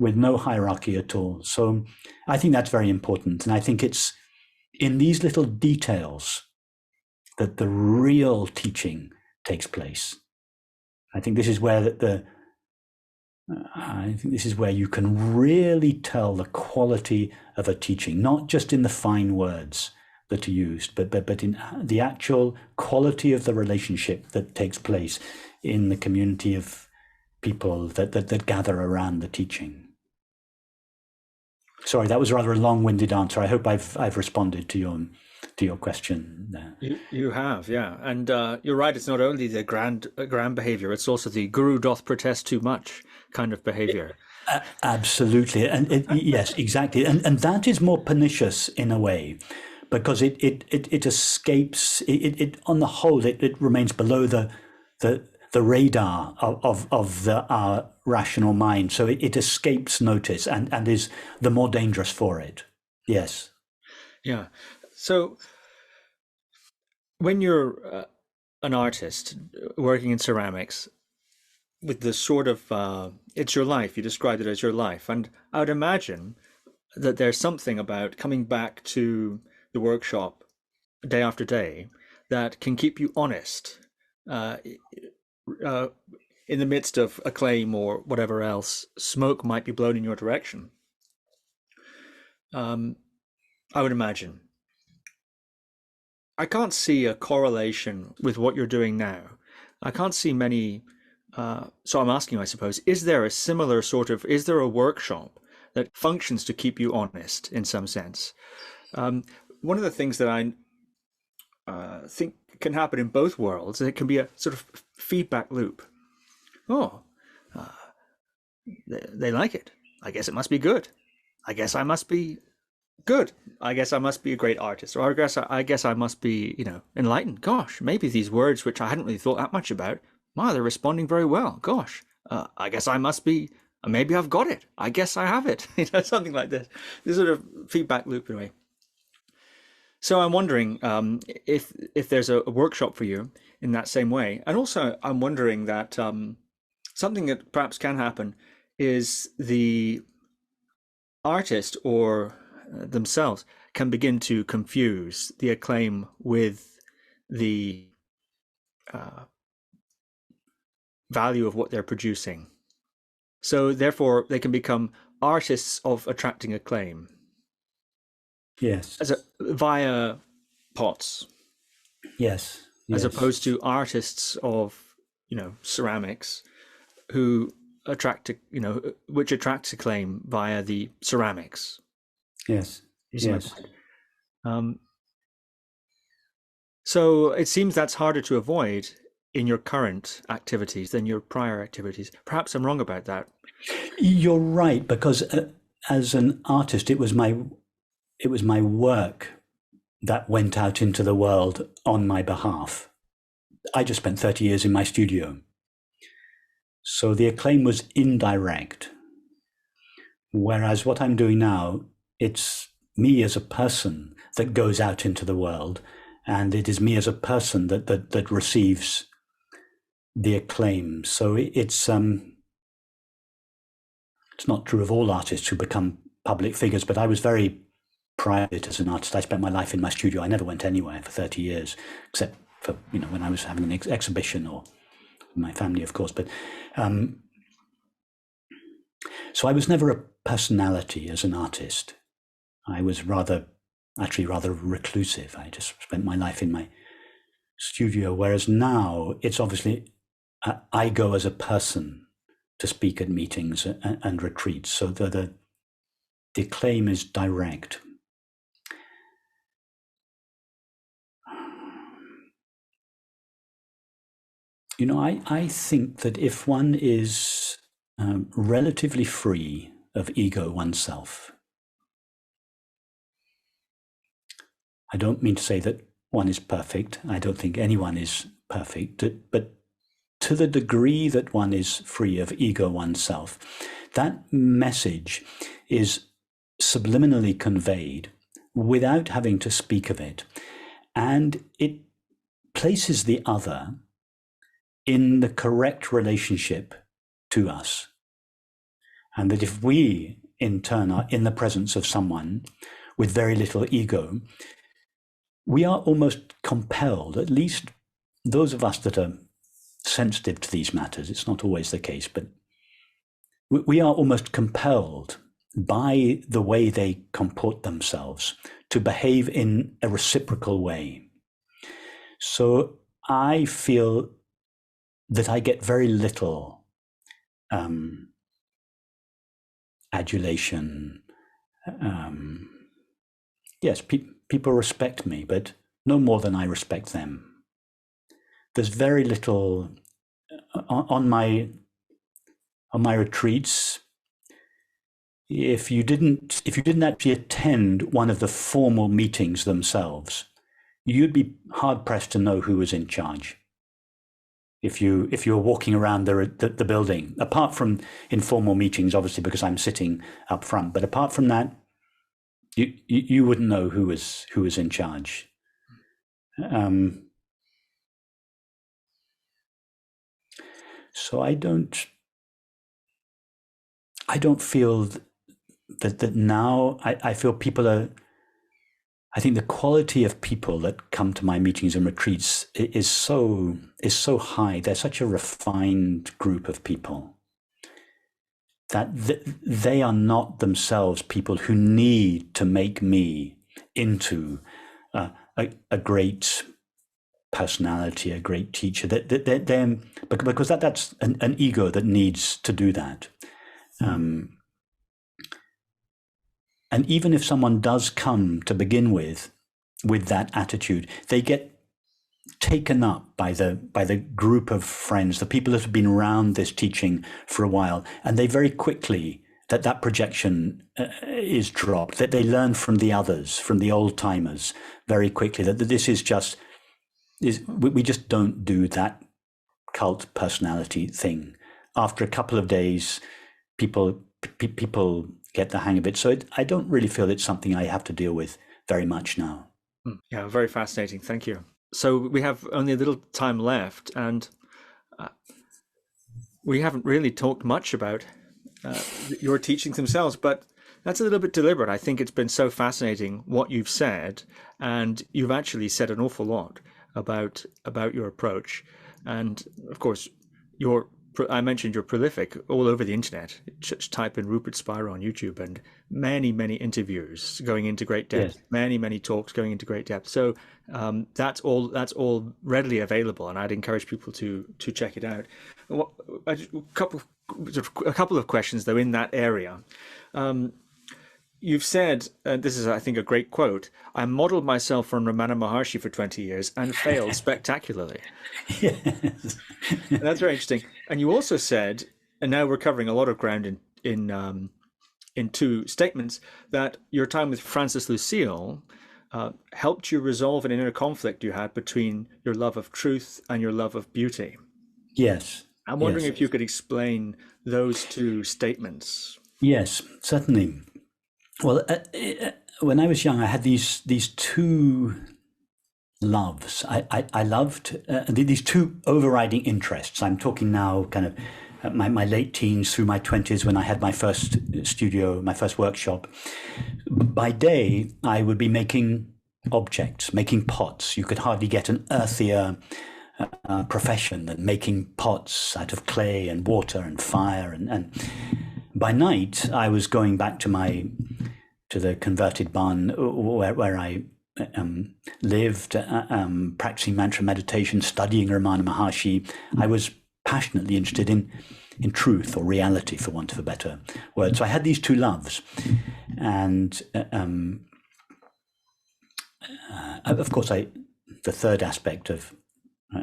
with no hierarchy at all. So I think that's very important. And I think it's in these little details that the real teaching takes place. I think this is where you can really tell the quality of a teaching, not just in the fine words that are used, but in the actual quality of the relationship that takes place in the community of people that gather around the teaching. Sorry, that was rather a long-winded answer. I hope I've responded to your question there. You have, yeah. And you're right, it's not only the grand behavior, it's also the guru doth protest too much kind of behavior. Absolutely. And yes, exactly. And that is more pernicious in a way, because it escapes, it on the whole, it remains below the the radar of our rational mind. So it escapes notice and is the more dangerous for it. Yes. Yeah. So when you're an artist working in ceramics, with the sort of, it's your life, you described it as your life. And I would imagine that there's something about coming back to the workshop day after day that can keep you honest uh, uh, in the midst of acclaim or whatever else smoke might be blown in your direction. I would imagine. I can't see a correlation with what you're doing now. I can't see many. So I'm asking, I suppose, is there a similar sort of, is there a workshop that functions to keep you honest in some sense? One of the things that I think can happen in both worlds, it can be a sort of feedback loop. Oh, they like it. I guess it must be good. I guess I must be good. I guess I must be a great artist, or I guess I must be, enlightened. Gosh, maybe these words, which I hadn't really thought that much about, wow, they're responding very well. Gosh, I guess I must be. Maybe I've got it. I guess I have it. Something like this. This sort of feedback loop in a way. So I'm wondering if there's a workshop for you in that same way, and also I'm wondering that something that perhaps can happen is the artist or themselves can begin to confuse the acclaim with the value of what they're producing. So therefore, they can become artists of attracting acclaim. Yes. Via pots. Yes. As opposed to artists of, ceramics who attract, which attracts acclaim via the ceramics. Yes. Yes. So it seems that's harder to avoid in your current activities than your prior activities. Perhaps I'm wrong about that. You're right, because as an artist, it was my work that went out into the world on my behalf. I just spent 30 years in my studio. So the acclaim was indirect. Whereas what I'm doing now, it's me as a person that goes out into the world, and it is me as a person that receives the acclaim. So it's not true of all artists who become public figures, but I was very private as an artist. I spent my life in my studio. I never went anywhere for 30 years, except for, when I was having an exhibition or my family, of course. But so I was never a personality as an artist. I was rather reclusive. I just spent my life in my studio. Whereas now it's obviously, I go as a person to speak at meetings and retreats. So the acclaim is direct. I think that if one is relatively free of ego oneself, I don't mean to say that one is perfect. I don't think anyone is perfect, but to the degree that one is free of ego oneself, that message is subliminally conveyed without having to speak of it. And it places the other in the correct relationship to us. And that if we, in turn, are in the presence of someone with very little ego, we are almost compelled, at least those of us that are sensitive to these matters, it's not always the case, but we are almost compelled by the way they comport themselves to behave in a reciprocal way. So I feel that I get very little adulation. Yes, people respect me, but no more than I respect them. There's very little on my retreats. If you didn't actually attend one of the formal meetings themselves, you'd be hard pressed to know who was in charge. if you're walking around the building, apart from informal meetings, obviously because I'm sitting up front, but apart from that, you wouldn't know who was in charge. So I don't feel that now. I feel people are. I think the quality of people that come to my meetings and retreats is so high. They're such a refined group of people that they are not themselves people who need to make me into a great personality, a great teacher. Because that's an ego that needs to do that. And even if someone does come to begin with that attitude, they get taken up by the group of friends, the people that have been around this teaching for a while, and they very quickly that projection is dropped. That they learn from the others, from the old timers, very quickly that this is we just don't do that cult personality thing. After a couple of days, people get the hang of it. So I don't really feel it's something I have to deal with very much now. Yeah, very fascinating. Thank you. So we have only a little time left, and we haven't really talked much about your teachings themselves, but that's a little bit deliberate. I think it's been so fascinating what you've said, and you've actually said an awful lot about your approach. And of course, I mentioned you're prolific all over the internet. Just type in Rupert Spira on YouTube, and many interviews going into great depth, yes. many talks going into great depth. So that's all readily available, and I'd encourage people to check it out. A couple of questions though in that area. You've said, this is, I think, a great quote, I modeled myself from Ramana Maharshi for 20 years and failed spectacularly. Yes. And that's very interesting. And you also said, and now we're covering a lot of ground in two statements, that your time with Francis Lucille helped you resolve an inner conflict you had between your love of truth and your love of beauty. Yes. I'm wondering if you could explain those two statements. Yes, certainly. Well, when I was young, I had these two loves. I loved these two overriding interests. I'm talking now kind of my late teens through my 20s when I had my first studio, my first workshop. By day, I would be making objects, making pots. You could hardly get an earthier profession than making pots out of clay and water and fire. And by night, I was going back to the converted barn where I lived, practicing mantra meditation, studying Ramana Maharshi. I was passionately interested in truth or reality, for want of a better word. So I had these two loves. And of course, the third aspect of,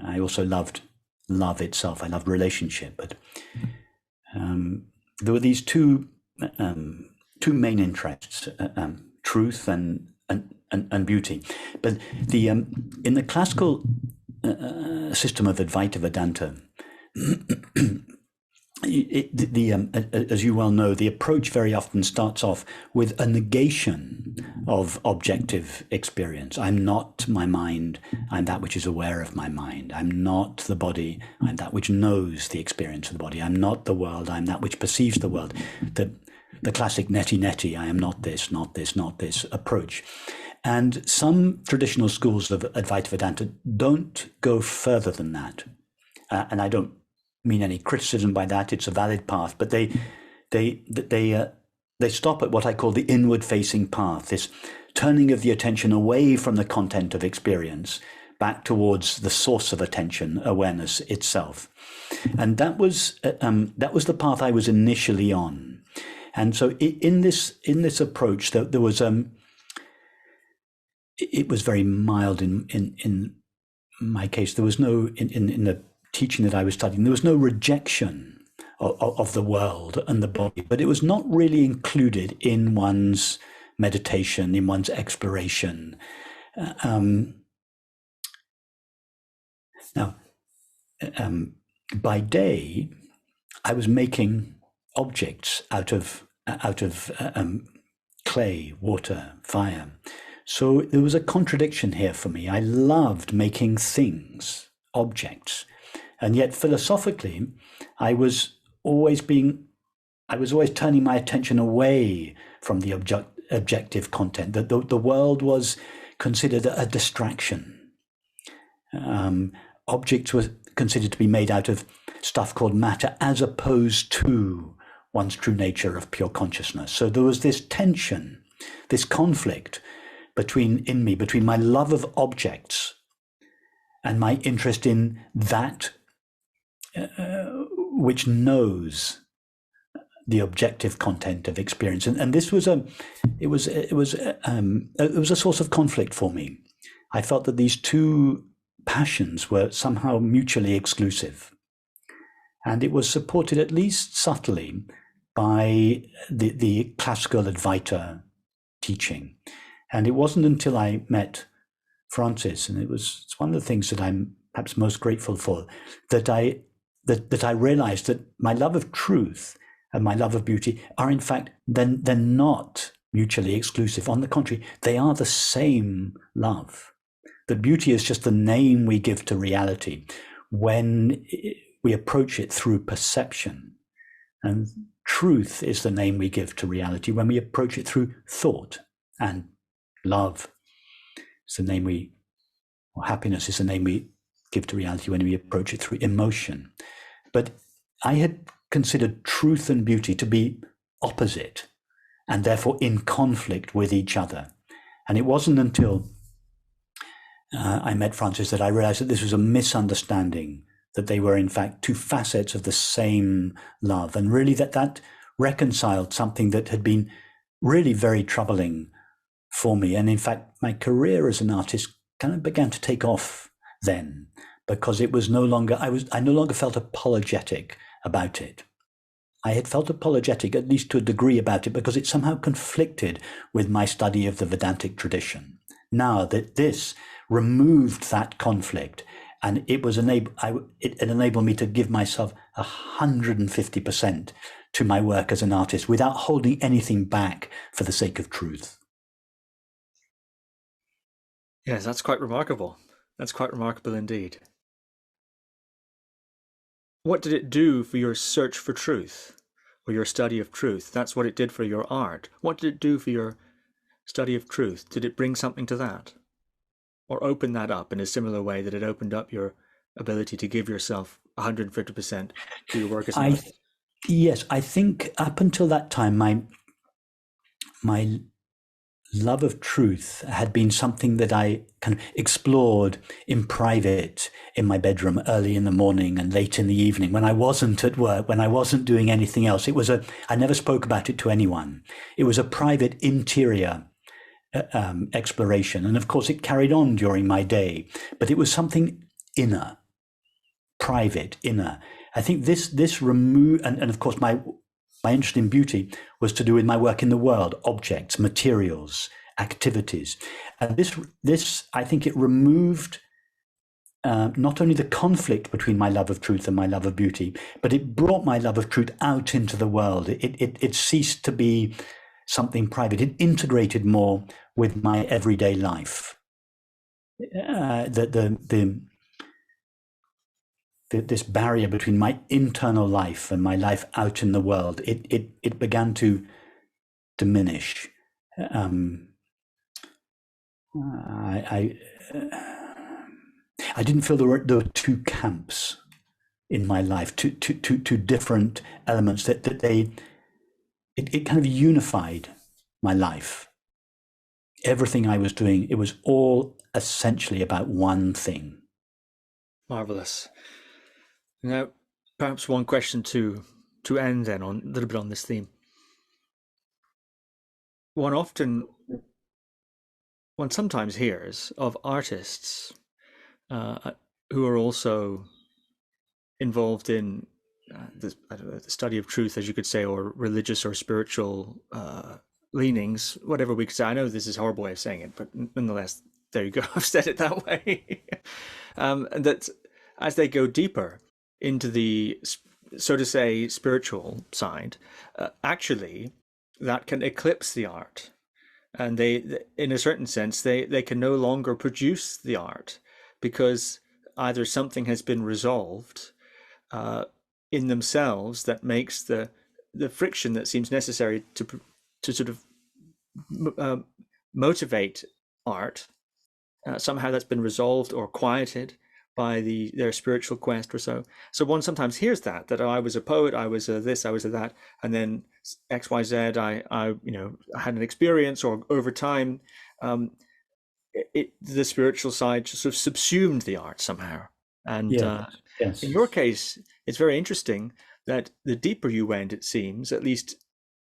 I also loved love itself. I loved relationship. But there were these two main interests, truth and beauty. But in the classical system of Advaita Vedanta, as you well know, the approach very often starts off with a negation of objective experience. I'm not my mind, I'm that which is aware of my mind. I'm not the body, I'm that which knows the experience of the body. I'm not the world, I'm that which perceives the world. The classic neti, I am not this approach. And some traditional schools of Advaita Vedanta don't go further than that. And I don't mean any criticism by that. It's a valid path, but they stop at what I call the inward-facing path, this turning of the attention away from the content of experience back towards the source of attention, awareness itself. And that was the path I was initially on. And so in this approach, there was it was very mild in my case. There was no in the teaching that I was studying, there was no rejection of the world and the body, but it was not really included in one's meditation, in one's exploration. Now, by day, I was making objects out of clay, water, fire. So there was a contradiction here for me. I loved making things, objects, and yet philosophically, I was always turning my attention away from the objective content. That the world was considered a distraction. Objects were considered to be made out of stuff called matter, as opposed to one's true nature of pure consciousness. So there was this tension, this conflict between my love of objects and my interest in that which knows the objective content of experience. And this was a source of conflict for me. I felt that these two passions were somehow mutually exclusive. And it was supported, at least subtly, by the classical Advaita teaching. And it wasn't until I met Francis, and it's one of the things that I'm perhaps most grateful for, that I realized that my love of truth and my love of beauty are, in fact, they're not mutually exclusive. On the contrary, they are the same love. That beauty is just the name we give to reality when we approach it through perception. And truth is the name we give to reality when we approach it through thought. And love is the name or happiness is the name we give to reality when we approach it through emotion. But I had considered truth and beauty to be opposite and therefore in conflict with each other. And it wasn't until I met Francis that I realized that this was a misunderstanding, that they were in fact two facets of the same love, and really that reconciled something that had been really very troubling for me. And in fact, my career as an artist kind of began to take off then, because it was I no longer felt apologetic about it. I had felt apologetic, at least to a degree, about it because it somehow conflicted with my study of the Vedantic tradition. Now that this removed that conflict, and it enabled me to give myself 150% to my work as an artist without holding anything back for the sake of truth. Yes, that's quite remarkable. That's quite remarkable indeed. What did it do for your search for truth, or your study of truth? That's what it did for your art. What did it do for your study of truth? Did it bring something to that? Or open that up in a similar way that it opened up your ability to give yourself 150% to your work as an artist? Yes, I think up until that time, my love of truth had been something that I kind of explored in private in my bedroom early in the morning and late in the evening when I wasn't at work, when I wasn't doing anything else. I never spoke about it to anyone. It was a private interior exploration. And of course, it carried on during my day, but it was something inner, private, inner. I think this removed, and of course, my interest in beauty was to do with my work in the world, objects, materials, activities. And this I think it removed not only the conflict between my love of truth and my love of beauty, but it brought my love of truth out into the world. It ceased to be something private. It integrated more with my everyday life. This barrier between my internal life and my life out in the world, it began to diminish. I didn't feel there were two camps in my life, two different elements it kind of unified my life. Everything I was doing, it was all essentially about one thing. Marvelous. Now, perhaps one question to end then on a little bit on this theme. One sometimes hears of artists who are also involved in the study of truth, as you could say, or religious or spiritual leanings, whatever we could say. I know this is a horrible way of saying it, but nonetheless, there you go. I've said it that way. as they go deeper into the, so to say, spiritual side, actually, that can eclipse the art. And they, in a certain sense, they can no longer produce the art because either something has been resolved in themselves that makes the friction that seems necessary to sort of motivate art, somehow that's been resolved or quieted by their spiritual quest or so. So one sometimes hears that oh, I was a poet, I was a this, I was a that, and then XYZ, I had an experience, or over time, the spiritual side just sort of subsumed the art somehow. And Yes. in your case, it's very interesting that the deeper you went, it seems, at least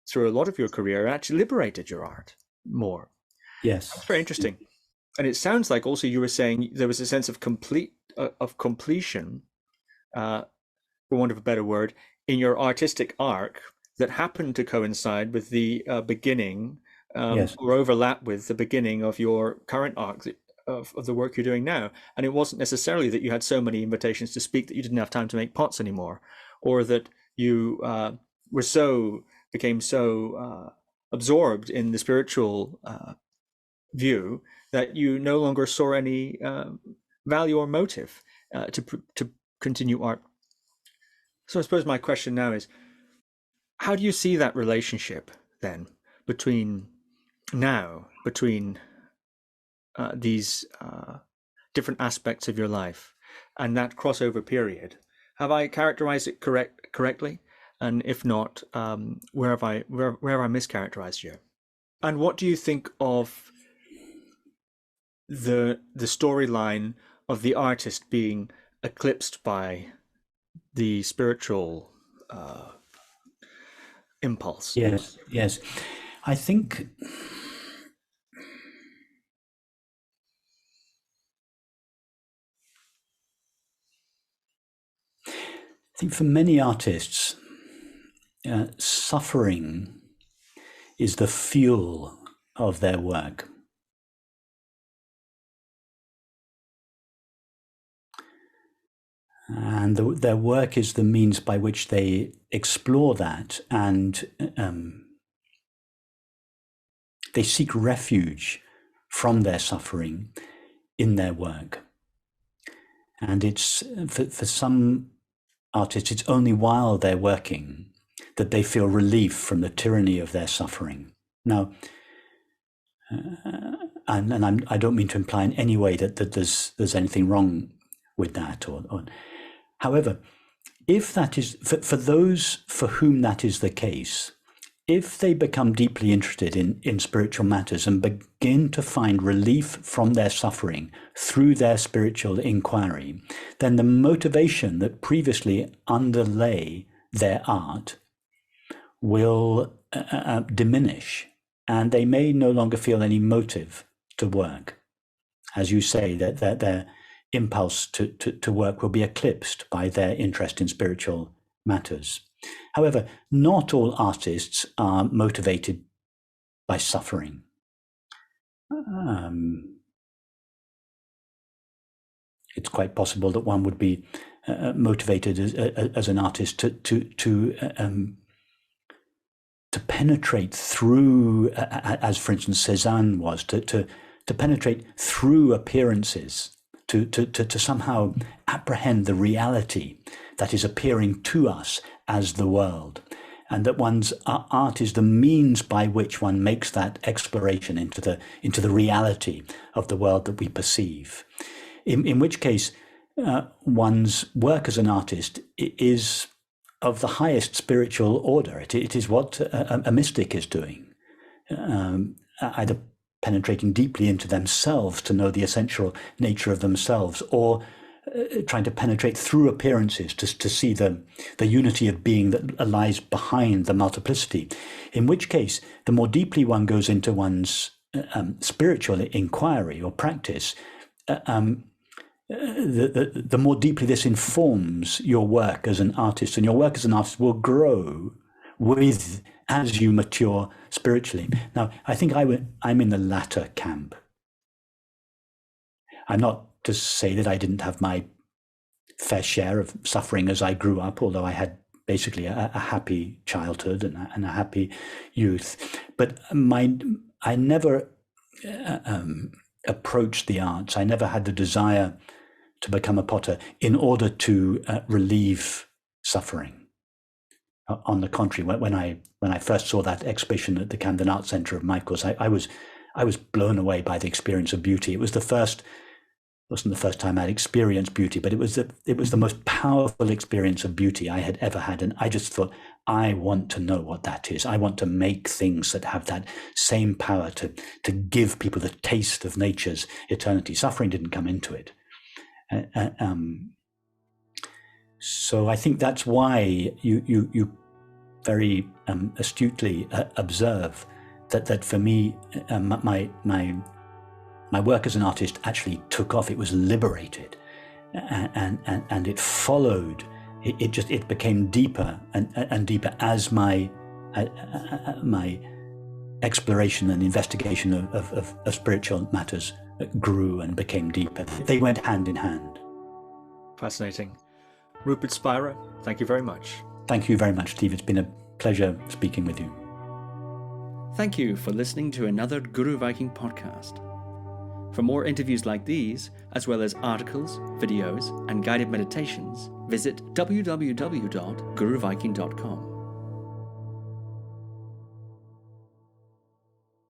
through a lot of your career, it actually liberated your art more. Yes. That's very interesting. And it sounds like also you were saying there was a sense of completion, for want of a better word, in your artistic arc that happened to coincide with the beginning, or overlap with the beginning of your current arc of the work you're doing now. And it wasn't necessarily that you had so many invitations to speak that you didn't have time to make pots anymore, or that you became so absorbed in the spiritual view that you no longer saw any value or motive to continue art. So I suppose my question now is, how do you see that relationship then between these different aspects of your life and that crossover period? Have I characterized it correctly? And if not, where have I mischaracterized you? And what do you think of the storyline of the artist being eclipsed by the spiritual impulse? Yes. I think for many artists, suffering is the fuel of their work. And their work is the means by which they explore that, and they seek refuge from their suffering in their work. And it's for some artists, it's only while they're working that they feel relief from the tyranny of their suffering. Now, I don't mean to imply in any way that there's anything wrong with that, however, if that is for those for whom that is the case, if they become deeply interested in spiritual matters and begin to find relief from their suffering through their spiritual inquiry, then the motivation that previously underlay their art will diminish, and they may no longer feel any motive to work. As you say, that their impulse to work will be eclipsed by their interest in spiritual matters. However, not all artists are motivated by suffering. It's quite possible that one would be motivated as an artist to penetrate through, as for instance Cézanne was, to penetrate through appearances, to somehow apprehend the reality that is appearing to us as the world, and that one's art is the means by which one makes that exploration into the reality of the world that we perceive. In which case, one's work as an artist is of the highest spiritual order. It is what a mystic is doing, either penetrating deeply into themselves to know the essential nature of themselves, or trying to penetrate through appearances to see the unity of being that lies behind the multiplicity. In which case, the more deeply one goes into one's spiritual inquiry or practice, the more deeply this informs your work as an artist, and your work as an artist will grow as you mature spiritually. Now, I think I'm in the latter camp. I'm not to say that I didn't have my fair share of suffering as I grew up, although I had basically a happy childhood and a happy youth. But I never approached the arts. I never had the desire to become a potter in order to relieve suffering. On the contrary, when I first saw that exhibition at the Camden Arts Centre of Michael's, I was blown away by the experience of beauty. It wasn't the first time I'd experienced beauty, but it was the most powerful experience of beauty I had ever had. And I just thought, I want to know what that is. I want to make things that have that same power to give people the taste of nature's eternity. Suffering didn't come into it. So I think that's why you very astutely observe that for me, my work as an artist actually took off. It was liberated, and it followed. It became deeper and deeper as my exploration and investigation of spiritual matters grew and became deeper. They went hand in hand. Fascinating. Rupert Spira, thank you very much. Thank you very much, Steve. It's been a pleasure speaking with you. Thank you for listening to another Guru Viking podcast. For more interviews like these, as well as articles, videos, and guided meditations, visit www.guruviking.com.